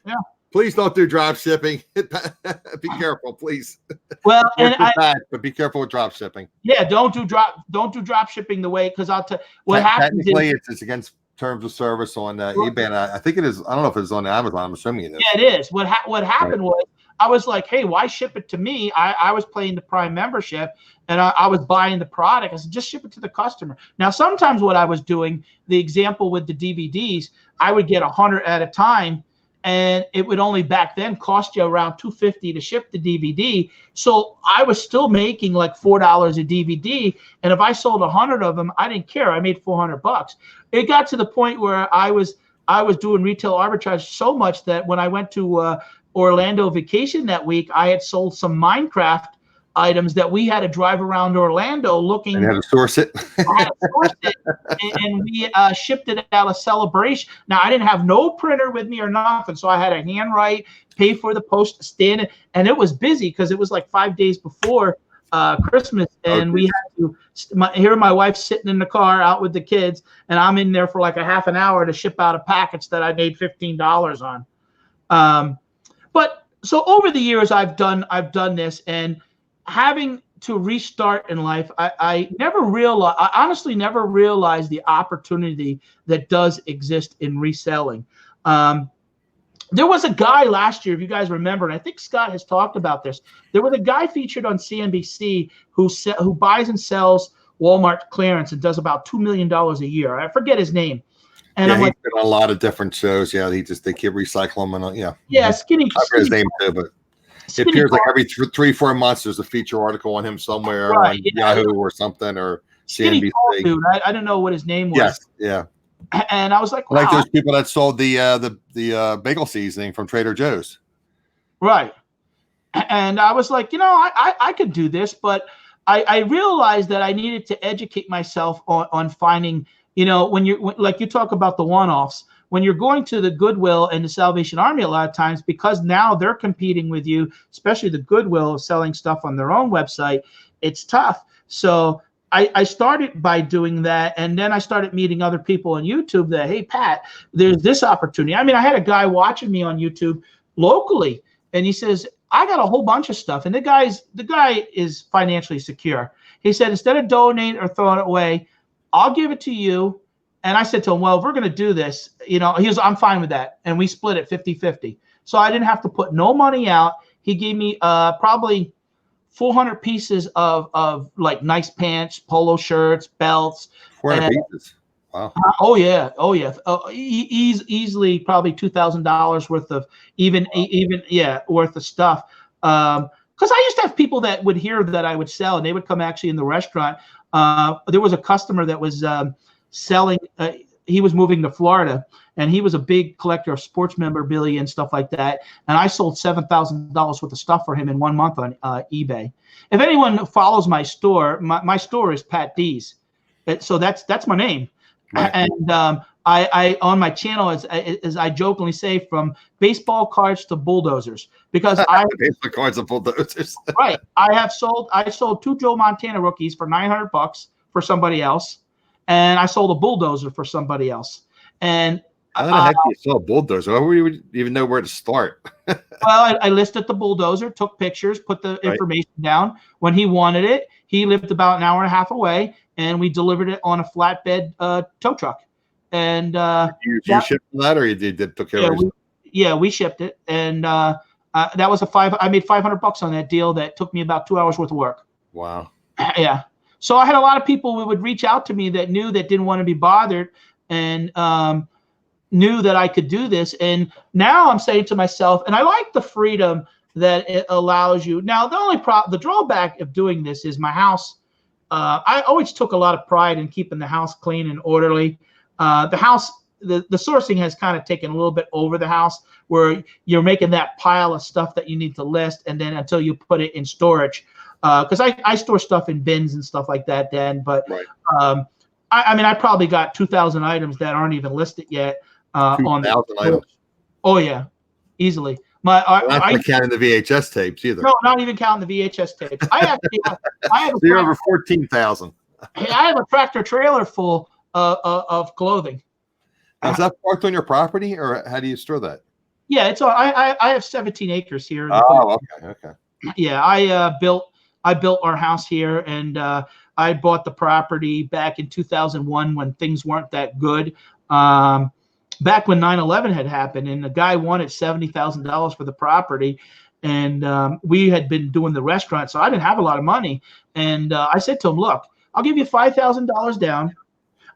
yeah. Please don't do drop shipping. Be careful, please. Well, but be careful with drop shipping. Yeah, don't do drop shipping the way, because I'll tell what happens. Technically, it's against terms of service on eBay, and I think it is. I don't know if it's on Amazon. I'm assuming it is. Yeah, it is. What happened was, I was like, hey, why ship it to me? I was paying the Prime membership, and I was buying the product. I said, just ship it to the customer. Now, sometimes what I was doing, the example with the DVDs, I would get 100 at a time, and it would only back then cost you around $2.50 to ship the DVD. So I was still making like $4 a DVD. And if I sold 100 of them, I didn't care. I made $400. It got to the point where I was doing retail arbitrage so much that when I went to Orlando vacation that week, I had sold some Minecraft items that we had to drive around Orlando looking. And you had to source it. I had to source it, and we shipped it out of Celebration. Now, I didn't have no printer with me or nothing, so I had to handwrite, pay for the post, stand it, and it was busy because it was like 5 days before Christmas, and we had to. My wife's sitting in the car out with the kids, and I'm in there for like a half an hour to ship out a package that I made $15 on. But so over the years, I've done this, and having to restart in life, I honestly never realized the opportunity that does exist in reselling. There was a guy last year, if you guys remember, and I think Scott has talked about this. There was a guy featured on CNBC who buys and sells Walmart clearance and does about $2 million a year. I forget his name. And I'm he's been on a lot of different shows. Yeah, they keep recycling them. And skinny. I forget his name too, but it appears like every 3-4 months there's a feature article on him somewhere on Yahoo or something, or CNBC. Dude, I don't know what his name was. Yes, yeah. And I was like, wow. Like those people that sold the bagel seasoning from Trader Joe's. Right. And I was like, I could do this, but I realized that I needed to educate myself on finding, when you talk about the one-offs, when you're going to the Goodwill and the Salvation Army a lot of times, because now they're competing with you, especially the Goodwill selling stuff on their own website, it's tough. So I started by doing that, and then I started meeting other people on YouTube that, hey, Pat, there's this opportunity. I mean, I had a guy watching me on YouTube locally, and he says, I got a whole bunch of stuff. And the guy is financially secure. He said, instead of donating or throwing it away, I'll give it to you. And I said to him, well, if we're going to do this, he was, I'm fine with that. And we split it 50-50. So I didn't have to put no money out. He gave me probably 400 pieces of like nice pants, polo shirts, belts. 400 And, pieces. Wow. oh yeah. Easily probably $2,000 worth of worth of stuff. Because I used to have people that would hear that I would sell, and they would come actually in the restaurant. There was a customer that was selling. He was moving to Florida, and he was a big collector of sports memorabilia and stuff like that. And I sold $7,000 worth of stuff for him in 1 month on eBay. If anyone follows my store, my store is Patdees. So that's my name. Right. And I on my channel, as I jokingly say, from baseball cards to bulldozers, because baseball cards and bulldozers. Right. I sold 2 Joe Montana rookies for $900 for somebody else, and I sold a bulldozer for somebody else. And how the heck do you sell a bulldozer? How would you even know where to start? Well, I listed the bulldozer, took pictures, put the information down. When he wanted it, he lived about an hour and a half away, and we delivered it on a flatbed tow truck. And you shipped that, or you did took care of it? We shipped it, and that was I made $500 on that deal. That took me about 2 hours worth of work. Wow. Yeah. So I had a lot of people who would reach out to me that didn't want to be bothered, and knew that I could do this. And now I'm saying to myself, and I like the freedom that it allows you. Now, the drawback of doing this is my house. I always took a lot of pride in keeping the house clean and orderly. The house, the sourcing has kind of taken a little bit over the house, where you're making that pile of stuff that you need to list, and then until you put it in storage. Because I store stuff in bins and stuff like that, Dan. But I mean, I probably got 2,000 items that aren't even listed yet. 2,000 items. Oh yeah, easily. Not counting the VHS tapes either. No, not even counting the VHS tapes. I have so you're over 14,000. I have a tractor trailer full of clothing. Is that parked on your property, or how do you store that? Yeah, it's all. I have 17 acres here. Oh, okay. Yeah, I built our house here, and I bought the property back in 2001 when things weren't that good. Back when 9/11 had happened, and the guy wanted $70,000 for the property, and we had been doing the restaurant, so I didn't have a lot of money. And I said to him, "Look, I'll give you $5,000 down.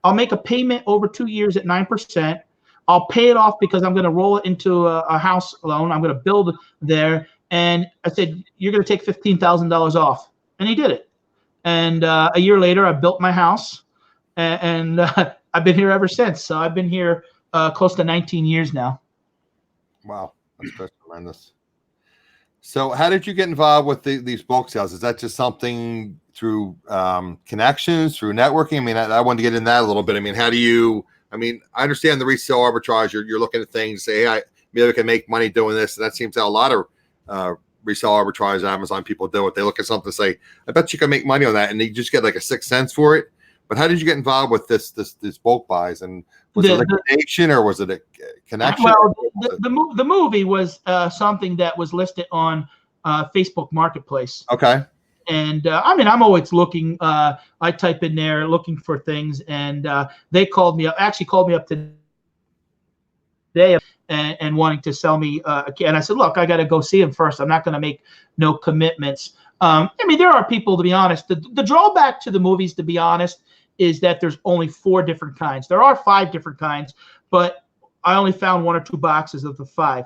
I'll make a payment over 2 years at 9%. I'll pay it off because I'm going to roll it into a house loan. I'm going to build there." And I said, "You're going to take $15,000 off," and he did it. And a year later, I built my house, and I've been here ever since. So I've been here close to 19 years now. Wow, that's tremendous. So how did you get involved with these bulk sales? Is that just something through connections, through networking? I mean, I wanted to get in that a little bit. I mean, I understand the resale arbitrage. You're looking at things, say, hey, maybe I can make money doing this. And that seems how a lot of resale arbitrage, Amazon people do it. They look at something and say, I bet you can make money on that. And they just get like a 6 cents for it. But how did you get involved with this bulk buys? And was it a liquidation, or was it a connection? Well, the movie was something that was listed on Facebook Marketplace. Okay. And I'm always looking. I type in there looking for things, and they called me up today and wanting to sell me. And I said, look, I got to go see him first. I'm not going to make no commitments. There are people, to be honest. The drawback to the movies, to be honest, is that there's only 4 different kinds. There are 5 different kinds, but I only found 1 or 2 boxes of the 5.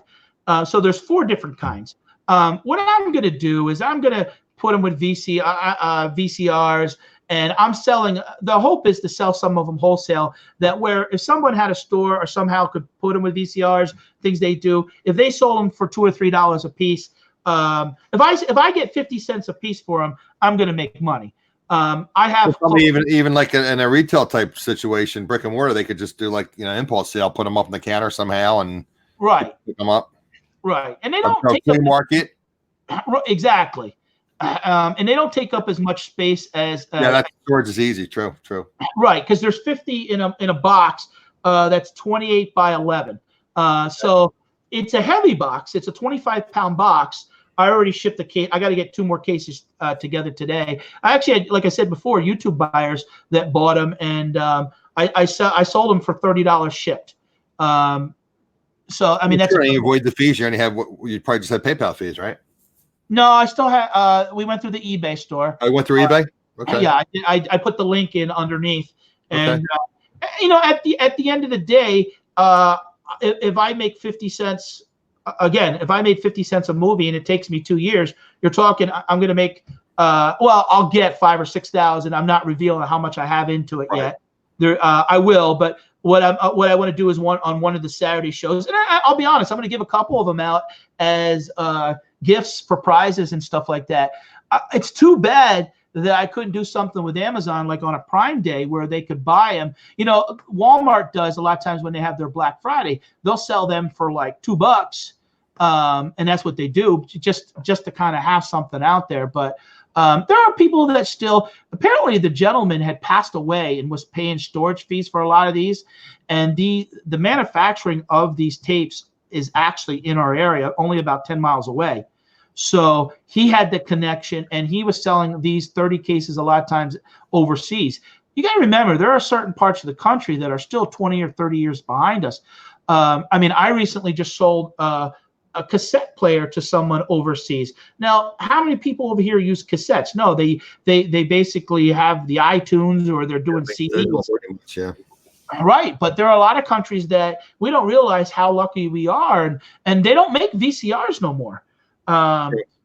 So there's 4 different kinds. What I'm going to do is I'm going to put them with VCRs, and I'm selling. The hope is to sell some of them wholesale. That where if someone had a store or somehow could put them with VCRs, things they do, if they sold them for $2 or $3 a piece, if I get 50 cents a piece for them, I'm going to make money. I have even like in a retail type situation, brick and mortar, they could just do like impulse sale, put them up in the counter somehow, and pick them up. Right, and they don't take up market. Exactly, and they don't take up as much space as. That storage is easy. True. Right, because there's 50 in a box that's 28 by 11. So it's a heavy box. It's a 25-pound box. I already shipped the case. I got to get 2 more cases together today. I actually had, like I said before, YouTube buyers that bought them, and I sold them for $30 shipped. So that's sure, you avoid the fees. You only have you probably just had PayPal fees, right? No, I still have. We went through the eBay store. I went through eBay. Okay. Yeah, I put the link in underneath, Okay. and at the end of the day, if I make 50 cents, again, if I made 50 cents a movie and it takes me 2 years, you're talking I'm going to make. Well, I'll get 5,000 or 6,000. I'm not revealing how much I have into it yet. There, I will, but what I want to do is on one of the Saturday shows, and I'll be honest, I'm going to give a couple of them out as gifts for prizes and stuff like that. It's too bad that I couldn't do something with Amazon, like on a Prime Day where they could buy them. Walmart does a lot of times when they have their Black Friday, they'll sell them for like $2. And that's what they do just to kind of have something out there. But there are people that still, apparently the gentleman had passed away and was paying storage fees for a lot of these. And the manufacturing of these tapes is actually in our area, only about 10 miles away. So he had the connection, and he was selling these 30 cases a lot of times overseas. You got to remember, there are certain parts of the country that are still 20 or 30 years behind us. I recently just sold a cassette player to someone overseas. Now, how many people over here use cassettes? No, they basically have the iTunes, or they're doing CDs. Yeah. Right, but there are a lot of countries that we don't realize how lucky we are, and they don't make VCRs no more.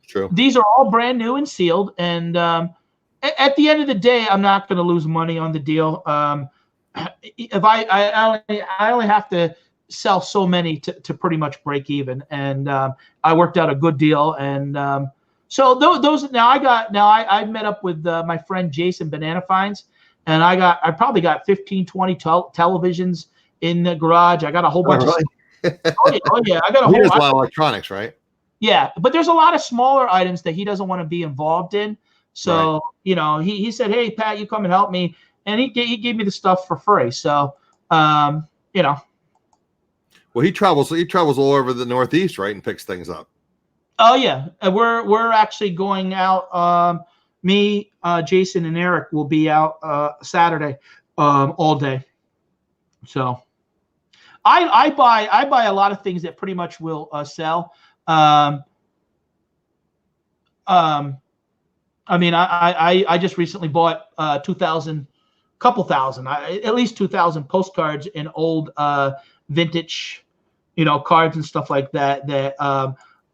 True. These are all brand new and sealed, and at the end of the day, I'm not going to lose money on the deal. If I only have to sell so many to pretty much break even, and I worked out a good deal. And so those now I met up with my friend Jason Banana Finds, and I probably got 15, 20 televisions in the garage. I got a whole bunch of stuff. Oh yeah, I got a whole lot of electronics, right? Yeah, but there's a lot of smaller items that he doesn't want to be involved in. So right. He said, "Hey Pat, you come and help me," and he gave me the stuff for free. So Well, he travels all over the Northeast, right, and picks things up. Oh yeah, we're actually going out. Me, Jason, and Eric will be out Saturday, all day. So I buy a lot of things that pretty much will sell. I just recently bought 2,000, couple thousand, at least 2,000 postcards in old vintage, cards and stuff like that. That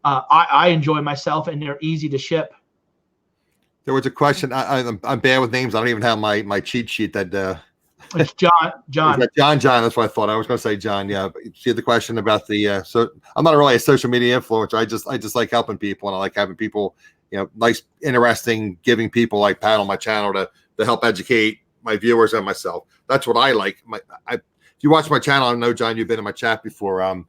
I enjoy myself, and they're easy to ship. There was a question. I'm bad with names. I don't even have my cheat sheet. That it's John. John. That's what I thought. I was going to say John. Yeah, but she had the question about the. So I'm not really a social media influencer. I just like helping people, and I like having people, nice, interesting, giving people like Pat on my channel to help educate my viewers and myself. That's what I like. If you watch my channel, I know, John, you've been in my chat before.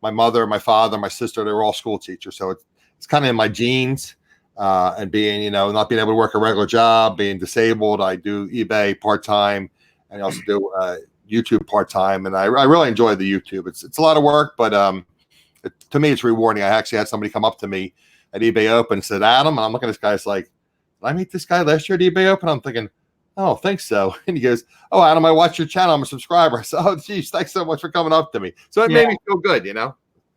My mother, my father, my sister, they were all school teachers, so it's kind of in my genes. And being, not being able to work a regular job, being disabled, I do eBay part-time, and I also do YouTube part-time, and I really enjoy the YouTube. It's a lot of work, but to me, it's rewarding. I actually had somebody come up to me at eBay Open and said, "Adam," and I'm looking at this guy, it's like, "Did I meet this guy last year at eBay Open?" I'm thinking, "Oh, I think so." And he goes, "Oh, Adam, I watch your channel. I'm a subscriber." I said, "Oh, geez, thanks so much for coming up to me." So it made me feel good,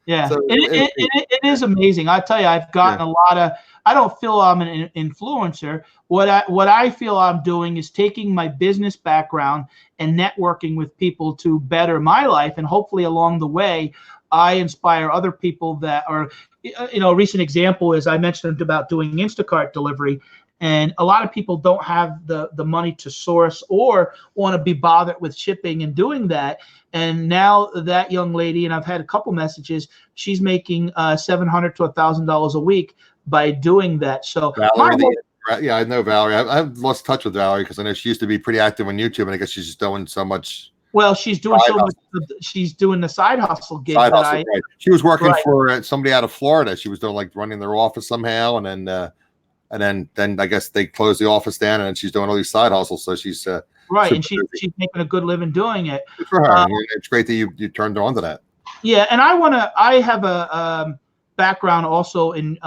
Yeah, so it is amazing. I tell you, I've gotten a lot of. I don't feel I'm an influencer. What I feel I'm doing is taking my business background and networking with people to better my life, and hopefully along the way, I inspire other people that are. A recent example is I mentioned about doing Instacart delivery. And a lot of people don't have the money to source or want to be bothered with shipping and doing that. And now that young lady, and I've had a couple messages, she's making $700 to $1,000 a week by doing that. So Valerie, I know Valerie. I've lost touch with Valerie because I know she used to be pretty active on YouTube, and I guess she's just doing so much. Well, she's doing so much. She's doing the side hustle gig. Right. She was working for somebody out of Florida. She was doing like running their office somehow, and then I guess they closed the office down, and she's doing all these side hustles. So she's right, and she's making a good living doing it. Good for her. It's great that you turned on to that. Yeah, and I have a background also in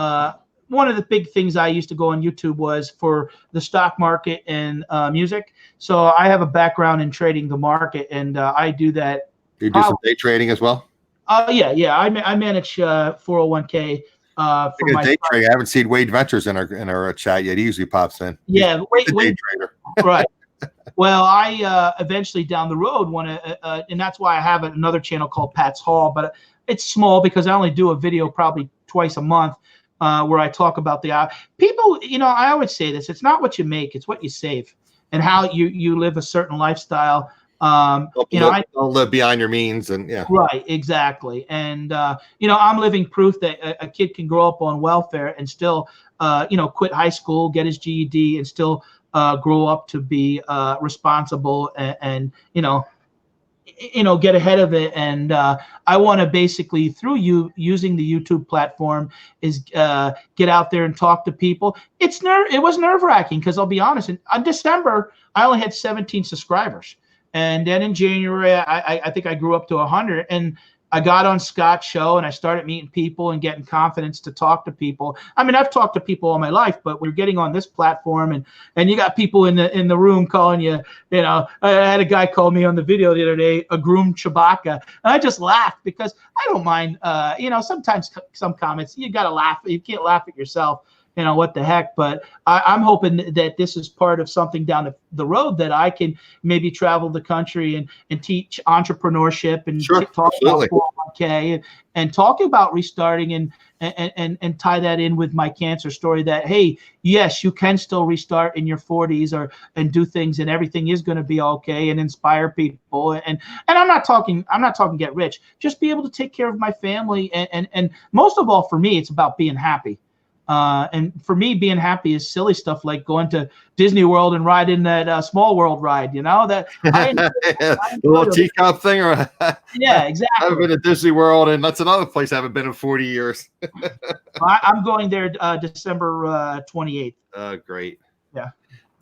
one of the big things I used to go on YouTube was for the stock market and music. So I have a background in trading the market, and I do that. You do some day trading as well? Yeah. I manage 401k. for my day trader. I haven't seen Wade Ventures in our chat yet. He usually pops in. Yeah, He's a day trader. Right. Well, I eventually down the road want to, and that's why I have another channel called Pat's Hall, but it's small because I only do a video probably twice a month where I talk about the people. You know, I always say this: it's not what you make, it's what you save, and how you live a certain lifestyle. You know, don't live beyond your means, and yeah, right, exactly. And you know, I'm living proof that a kid can grow up on welfare and still, you know, quit high school, get his GED, and still grow up to be responsible and you know, get ahead of it. And I want to basically, through you using the YouTube platform, is get out there and talk to people. It was nerve-wracking because I'll be honest, in December I only had 17 subscribers, and then in January I think I grew up to 100, and I got on Scott's show and I started meeting people and getting confidence to talk to people. I mean, I've talked to people all my life, but we're getting on this platform, and you got people in the room calling you. You know, I had a guy call me on the video the other day, a groomed Chewbacca, and I just laughed because I don't mind. You know, sometimes some comments you got to laugh. You can't laugh at yourself. You know, what the heck? But I'm hoping that this is part of something down the road that I can maybe travel the country and teach entrepreneurship and talk about 401k and talk about restarting and tie that in with my cancer story that, hey, yes, you can still restart in your 40s and do things and everything is going to be okay, and inspire people. And I'm not talking get rich, just be able to take care of my family. And most of all, for me, it's about being happy. And for me, being happy is silly stuff like going to Disney World and riding that Small World ride. You know, that the little teacup thing, or yeah, exactly. I haven't been to Disney World, and that's another place I haven't been in 40 years. I'm going there December 28th. Great. Yeah.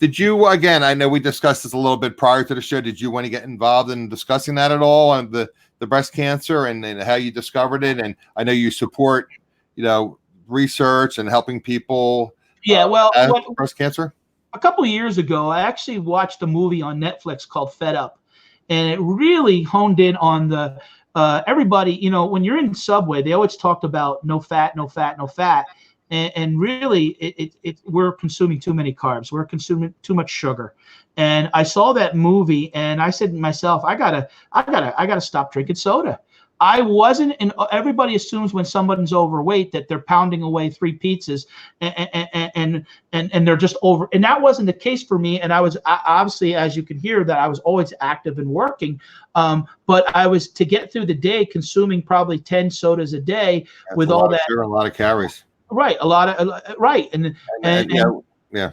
Did you, again, I know we discussed this a little bit prior to the show. Did you want to get involved in discussing that at all, on the breast cancer and how you discovered it? And I know you support, you know, research and helping people breast cancer. A couple of years ago, I actually watched a movie on Netflix called Fed Up, and it really honed in on the everybody. You know, when you're in Subway, they always talked about no fat, no fat, no fat, and really, we're consuming too many carbs. We're consuming too much sugar. And I saw that movie, and I said to myself, I gotta stop drinking soda. I wasn't, and everybody assumes when someone's overweight that they're pounding away 3 pizzas and they're just over. And that wasn't the case for me. And I was obviously, as you can hear, that I was always active and working. But I was, to get through the day, consuming probably 10 sodas a day. That's with all that, sugar, a lot of calories. Right, a lot of right, and yeah.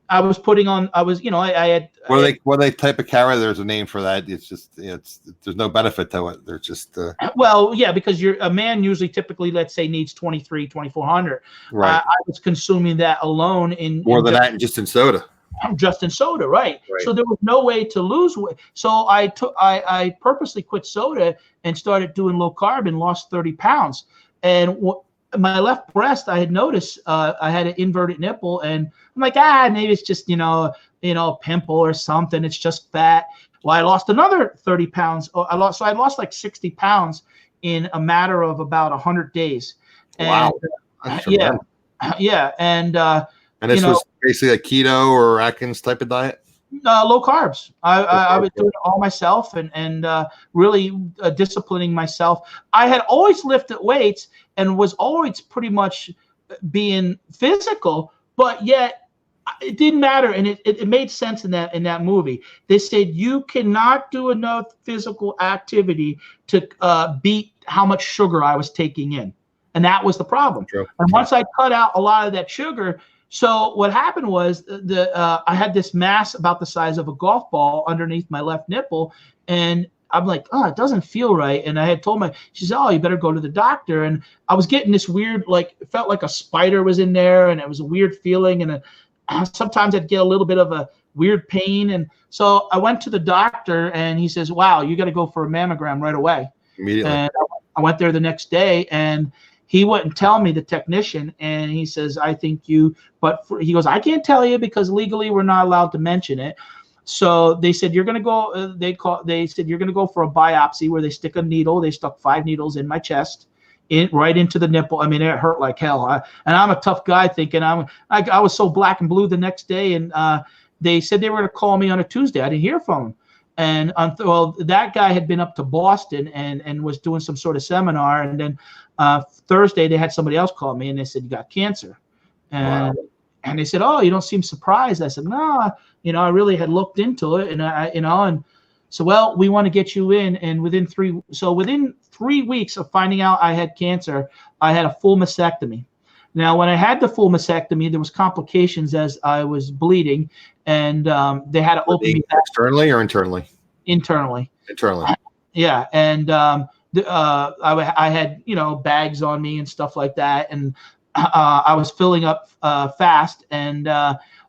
I was putting on. I was, you know, I had. What they type of calorie? There's a name for that. It's just, there's no benefit to it. They're just. Well, yeah, because a man usually typically, let's say, needs 2,400. Right. I was consuming that alone in more than that, just in soda. Just in soda, right? So there was no way to lose weight. So I purposely quit soda and started doing low carb and lost 30 pounds. And my left breast, I had noticed I had an inverted nipple, and I'm like, maybe it's just, you know, a pimple or something. It's just fat. Well, I lost another 30 pounds. I lost like 60 pounds in a matter of about 100 days. And, wow. Yeah. And this was basically a keto or Atkins type of diet? Low carbs. I was doing it all myself and really disciplining myself. I had always lifted weights and was always pretty much being physical, but yet it didn't matter. And it made sense in that movie. They said you cannot do enough physical activity to beat how much sugar I was taking in. And that was the problem. True. And once I cut out a lot of that sugar, so what happened was I had this mass about the size of a golf ball underneath my left nipple, and I'm like, it doesn't feel right. And I had told she said, you better go to the doctor. And I was getting this weird, like, it felt like a spider was in there, and it was a weird feeling. And sometimes I'd get a little bit of a weird pain. And so I went to the doctor, and he says, wow, you got to go for a mammogram right away. Immediately. And I went there the next day, and he wouldn't tell me, the technician, and he says, I think he goes, I can't tell you because legally we're not allowed to mention it. So they said, you're going to go, they said, you're going to go for a biopsy where they stick a needle. They stuck 5 needles in my chest, right into the nipple. I mean, it hurt like hell. And I'm a tough guy, thinking I was so black and blue the next day. And they said they were going to call me on a Tuesday. I didn't hear from them. And well, that guy had been up to Boston and was doing some sort of seminar. And then Thursday they had somebody else call me and they said, you got cancer. And Wow. and they said, oh, you don't seem surprised. I said, no, I really had looked into it, and and so, well, we want to get you in. And within 3 weeks of finding out I had cancer, I had a full mastectomy. Now, when I had the full mastectomy, there was complications as I was bleeding, and they had to open me back. Externally or internally? Internally. Internally. Yeah, and I had bags on me and stuff like that, and I was filling up fast, and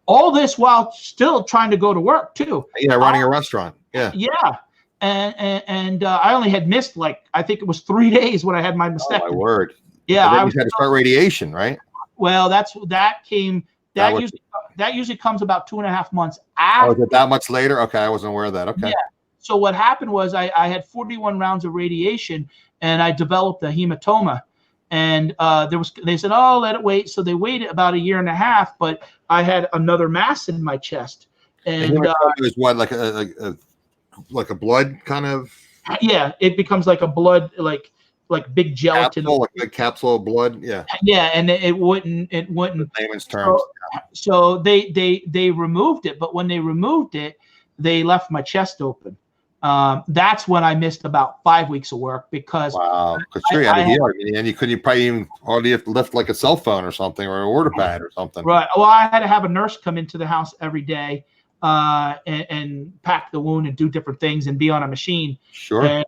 all this while still trying to go to work too. Yeah, running a restaurant. Yeah. Yeah, and I only had missed, like, I think it was 3 days when I had my mastectomy. Oh, my word. Yeah, I had to start radiation, right? Well, that usually comes about 2.5 months Oh, after. is it that much later? Okay, I wasn't aware of that. Okay. Yeah. So what happened was I had 41 rounds of radiation, and I developed a hematoma. And they said, oh, let it wait. So they waited about 1.5 years, but I had another mass in my chest. And hematoma is what, like a blood kind of? Yeah, it becomes like a blood, like big gelatin. Capsule, like a capsule of blood. Yeah. Yeah, and it wouldn't. The layman's terms. So they removed it, but when they removed it, they left my chest open. That's when I missed about 5 weeks of work because wow, because you had to heal, and you couldn't probably even hardly have to lift like a cell phone or something or an order pad or something. Right. Well, I had to have a nurse come into the house every day and pack the wound and do different things and be on a machine. Sure. And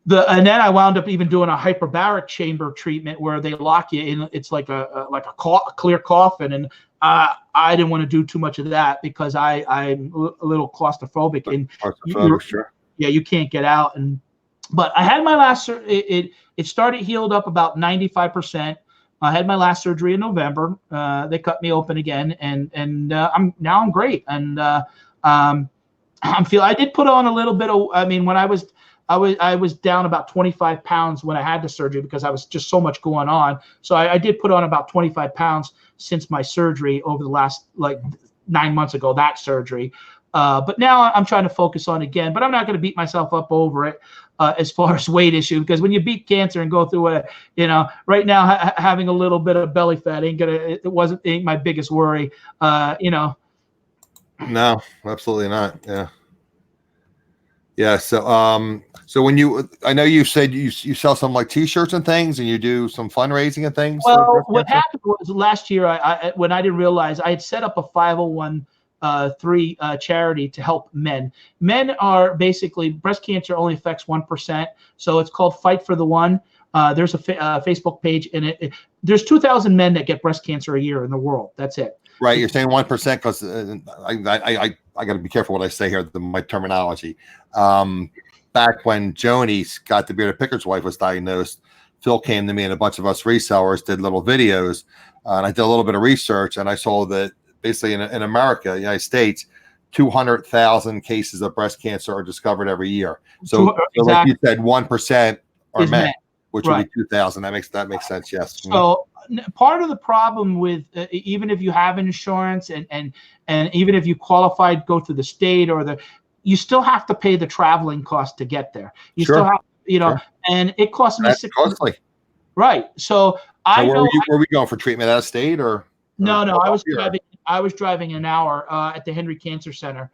then I wound up even doing a hyperbaric chamber treatment where they lock you in. It's like a clear coffin, and I didn't want to do too much of that because I'm a little claustrophobic. And sure. Yeah, you can't get out. But I had my last. It started healed up about 95%. I had my last surgery in November. They cut me open again, and I'm great. And I did put on a little bit of. I mean, when I was down about 25 pounds when I had the surgery because I was just so much going on. So I did put on about 25 pounds since my surgery over the last 9 months ago, that surgery. But now I'm trying to focus on again, but I'm not going to beat myself up over it as far as weight issue, because when you beat cancer and go through right now having a little bit of belly fat ain't my biggest worry. No, absolutely not. Yeah. Yeah. So I know you said you sell some like T-shirts and things, and you do some fundraising and things. Well, what happened was last year, when I didn't realize, I had set up a 501(c)(3) charity to help men. Men are basically, breast cancer only affects 1%, so it's called Fight for the One. There's a Facebook page, and there's 2,000 men that get breast cancer a year in the world. That's it. Right, you're saying 1% because I got to be careful what I say here. My terminology. Back when Joni, Scott the Bearded Picker's wife, was diagnosed, Phil came to me and a bunch of us resellers did little videos, and I did a little bit of research, and I saw that basically in America, the United States, 200,000 cases of breast cancer are discovered every year. So like you said, 1% are men, which would be 2,000. That makes sense. Yes. So part of the problem with even if you have insurance and even if you qualified, go through the state you still have to pay the traveling cost to get there. You still have, and it costs me costly. Right. So where were we going for treatment? Out of state or? No, I was driving an hour at the Henry Cancer Center.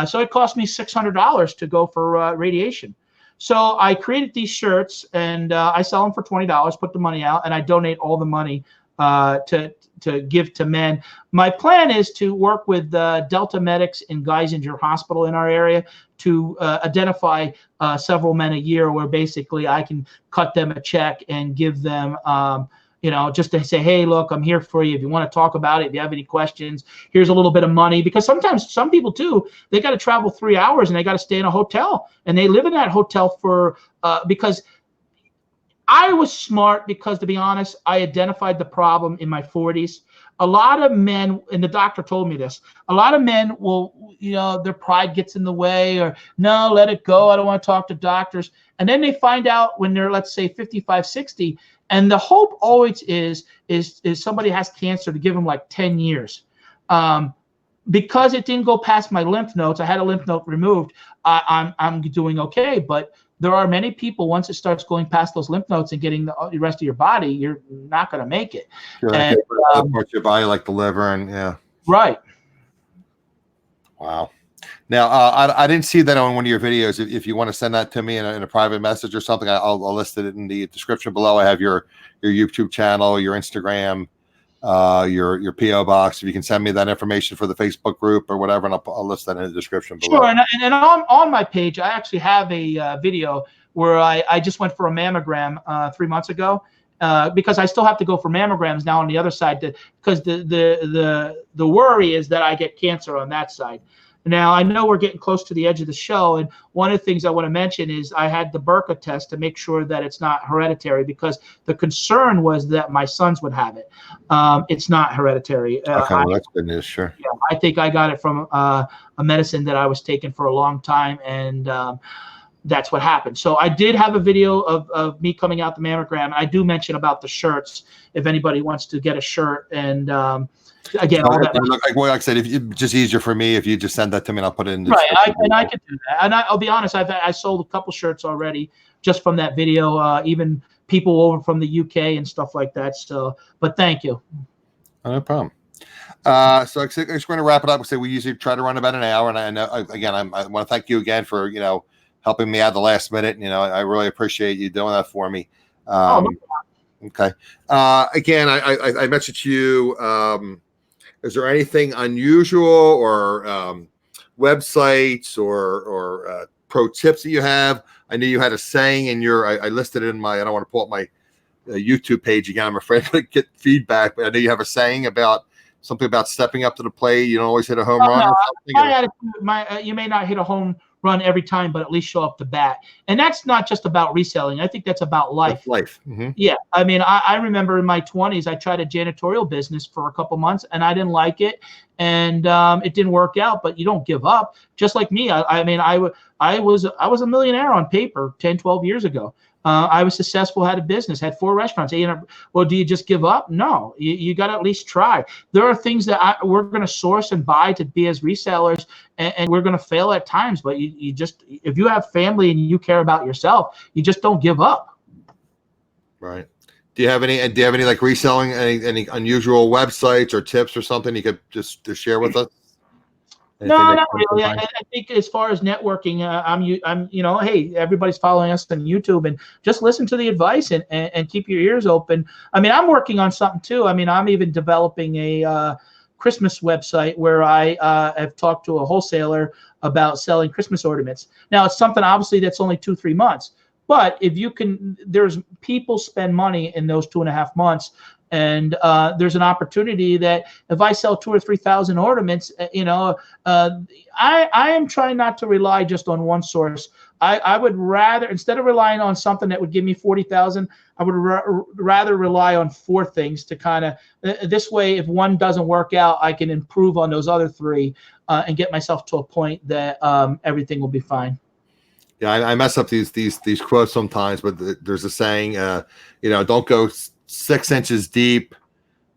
So it cost me $600 to go for radiation. So I created these shirts, and I sell them for $20, put the money out, and I donate all the money to give to men. My plan is to work with Delta Medics in Geisinger Hospital in our area to identify several men a year where basically I can cut them a check and give them just to say, hey, look, I'm here for you. If you want to talk about it, if you have any questions, here's a little bit of money. Because sometimes some people too, they got to travel 3 hours and they got to stay in a hotel, and they live in that hotel for because I was smart, because to be honest, I identified the problem in my 40s. a lot of men, and the doctor told me this, a lot of men will, their pride gets in the way, or no, let it go, I don't want to talk to doctors. And then they find out when they're, let's say, 55, 60, and the hope always is somebody has cancer to give them like 10 years. Because it didn't go past my lymph nodes, I had a lymph node removed, I'm doing okay. But there are many people, once it starts going past those lymph nodes and getting the rest of your body, you're not going to make it. Sure, and, parts of your body, like the liver, and yeah. Right. Wow. Now, I didn't see that on one of your videos. If you want to send that to me in a private message or something, I'll list it in the description below. I have your YouTube channel, your Instagram, your PO box. If you can send me that information for the Facebook group or whatever, and I'll list that in the description below. Sure. And on my page, I actually have a video where I just went for a mammogram 3 months ago, because I still have to go for mammograms now on the other side, because the worry is that I get cancer on that side. Now, I know we're getting close to the edge of the show, and one of the things I want to mention is I had the BRCA test to make sure that it's not hereditary, because the concern was that my sons would have it. It's not hereditary. Okay, well, that's good news, sure. Yeah, I think I got it from a medicine that I was taking for a long time, and that's what happened. So I did have a video of me coming out the mammogram. I do mention about the shirts if anybody wants to get a shirt, and again, all that. Like I said, if it's just easier for me if you just send that to me, and I'll put it in. Right, I can do that. And I'll be honest, I sold a couple shirts already just from that video. Even people over from the UK and stuff like that. So, but thank you. No problem. So I'm just going to wrap it up and say we usually try to run about an hour, and I know again I want to thank you again for helping me out the last minute. I really appreciate you doing that for me. Okay. Again, I messaged you. Is there anything unusual or websites or pro tips that you have? I knew you had a saying in your. I listed it in my. I don't want to pull up my YouTube page again. I'm afraid to get feedback, but I know you have a saying about something about stepping up to the plate. You don't always hit a home run. No, my attitude, you may not hit a home run every time, but at least show up to bat. And that's not just about reselling. I think that's about life. That's life. Mm-hmm. Yeah. I mean, I remember in my 20s, I tried a janitorial business for a couple months, and I didn't like it. And it didn't work out, but you don't give up. Just like me. I was a millionaire on paper 10, 12 years ago. I was successful, had a business, had 4 restaurants. Well, do you just give up? No, you got to at least try. There are things that we're going to source and buy to be as resellers, and we're going to fail at times. But you just, if you have family and you care about yourself, you just don't give up. Right. Do you have any like reselling, any unusual websites or tips or something you could just to share with us? No, not really. I think as far as networking, hey, everybody's following us on YouTube, and just listen to the advice and keep your ears open. I mean, I'm working on something too. I mean, I'm even developing a Christmas website where I have talked to a wholesaler about selling Christmas ornaments. Now, it's something obviously that's only 2-3 months, but if you can, there's people spend money in those 2.5 months. And there's an opportunity that if I sell 2,000 or 3,000 ornaments, I am trying not to rely just on one source. I would rather, instead of relying on something that would give me 40,000, I would rather rely on 4 things to kind of, this way, if one doesn't work out, I can improve on those other 3 and get myself to a point that everything will be fine. Yeah, I mess up these quotes sometimes, but there's a saying, don't go 6 inches deep,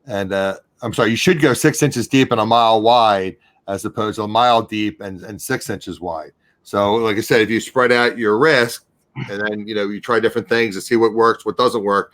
and I'm sorry, you should go 6 inches deep and a mile wide, as opposed to a mile deep and 6 inches wide. So, like I said, if you spread out your risk, and then you try different things to see what works, what doesn't work.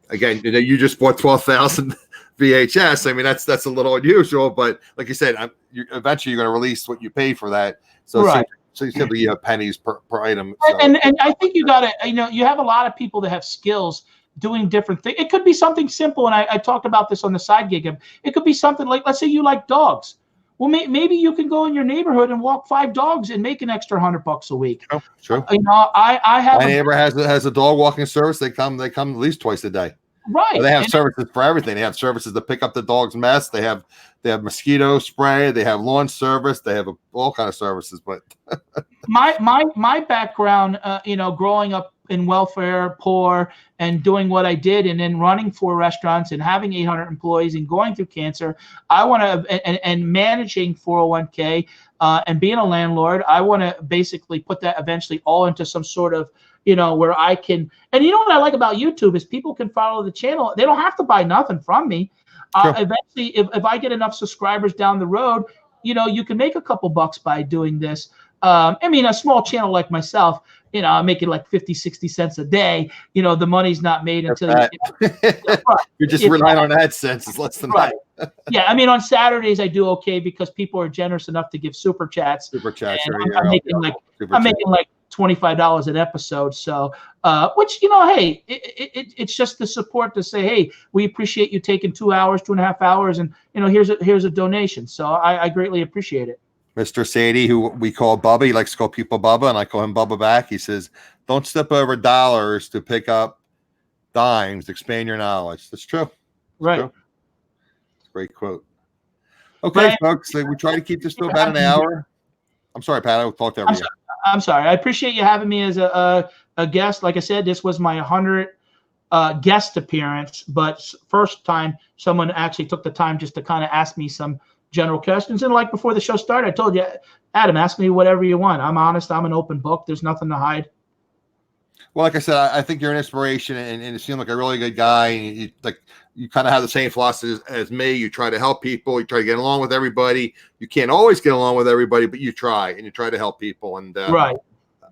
Again, you just bought 12,000 VHS. I mean, that's a little unusual, but like you said, eventually you're going to release what you paid for that. So right. So you simply have pennies per item. So. And I think you got to, you have a lot of people that have skills doing different things. It could be something simple, and I talked about this on the side gig. It could be something like, let's say you like dogs. Well, maybe you can go in your neighborhood and walk 5 dogs and make an extra $100 a week. Oh, true. I have. My neighbor has a dog walking service. They come at least twice a day. Right. They have services for everything. They have services to pick up the dog's mess. They have mosquito spray. They have lawn service. They have all kind of services. But my background, growing up in welfare, poor, and doing what I did, and then running 4 restaurants and having 800 employees and going through cancer, I want to, and managing 401k and being a landlord, I want to basically put that eventually all into some sort of, where I can, and what I like about YouTube is people can follow the channel. They don't have to buy nothing from me. Sure. Eventually, if I get enough subscribers down the road, you can make a couple bucks by doing this. I mean, a small channel like myself, I'm making like 50, 60 cents a day. The money's not made until you're just relying on AdSense. It's less than right. that. Yeah, I mean, on Saturdays I do okay because people are generous enough to give super chats. Super chats. I'm making like $25 an episode. So, which hey, it's just the support to say, hey, we appreciate you taking 2 hours, 2.5 hours, and here's a donation. So I greatly appreciate it. Mr. Sadie, who we call Bubba, he likes to call people Bubba, and I call him Bubba back. He says, "Don't step over dollars to pick up dimes. Expand your knowledge." That's true. Right. True. It's a great quote. Okay, folks, we try to keep this to about an hour. I'm sorry, Pat. I will talk to everyone. I'm sorry. I appreciate you having me as a guest. Like I said, this was my 100th guest appearance, but first time someone actually took the time just to kind of ask me some general questions. And like before the show started, I told you, Adam, ask me whatever you want. I'm honest. I'm an open book. There's nothing to hide. Well, like I said, I think you're an inspiration, and you seem like a really good guy. And you kind of have the same philosophy as me. You try to help people. You try to get along with everybody. You can't always get along with everybody, but you try, and you try to help people. And right.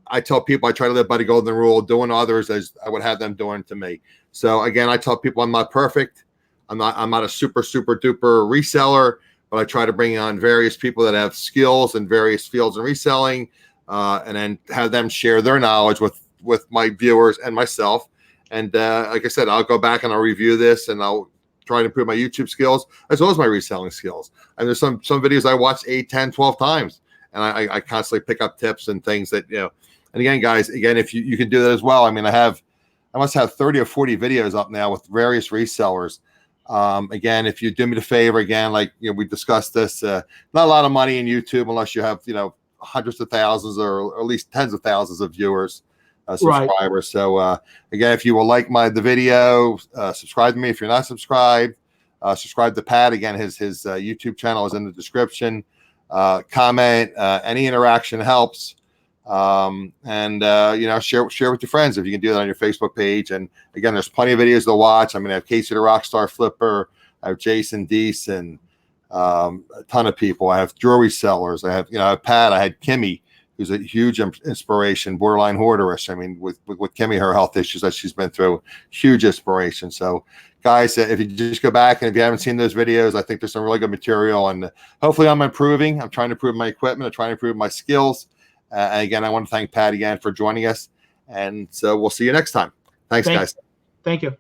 I tell people I try to live by the golden rule, doing others as I would have them doing to me. So again, I tell people I'm not perfect. I'm not a super duper reseller, but I try to bring on various people that have skills in various fields in reselling, and then have them share their knowledge with my viewers and myself. And like I said, I'll go back and I'll review this, and I'll try to improve my YouTube skills as well as my reselling skills. And there's some videos I watched 8, 10, 12 times, and I constantly pick up tips and things that, And again, guys, if you can do that as well. I mean, I must have 30 or 40 videos up now with various resellers. Again, if you do me the favor, again, we discussed this, not a lot of money in YouTube unless you have, hundreds of thousands or at least tens of thousands of viewers, subscribers. Right. So, again, if you will like the video, subscribe to me. If you're not subscribed, subscribe to Pat. Again, his YouTube channel is in the description. Comment, any interaction helps. Share with your friends if you can do that on your Facebook page. And again, there's plenty of videos to watch. I mean, I have Casey the Rockstar Flipper, I have Jason Deason, a ton of people. I have jewelry sellers. I have Pat. I had Kimmy, who's a huge inspiration, borderline hoarderish. I mean, with Kimmy, her health issues that she's been through, huge inspiration. So guys, if you just go back, and if you haven't seen those videos, I think there's some really good material, and hopefully I'm improving. I'm trying to improve my equipment. I'm trying to improve my skills. And again, I want to thank Pat again for joining us. And so we'll see you next time. Thanks, guys. Thank you.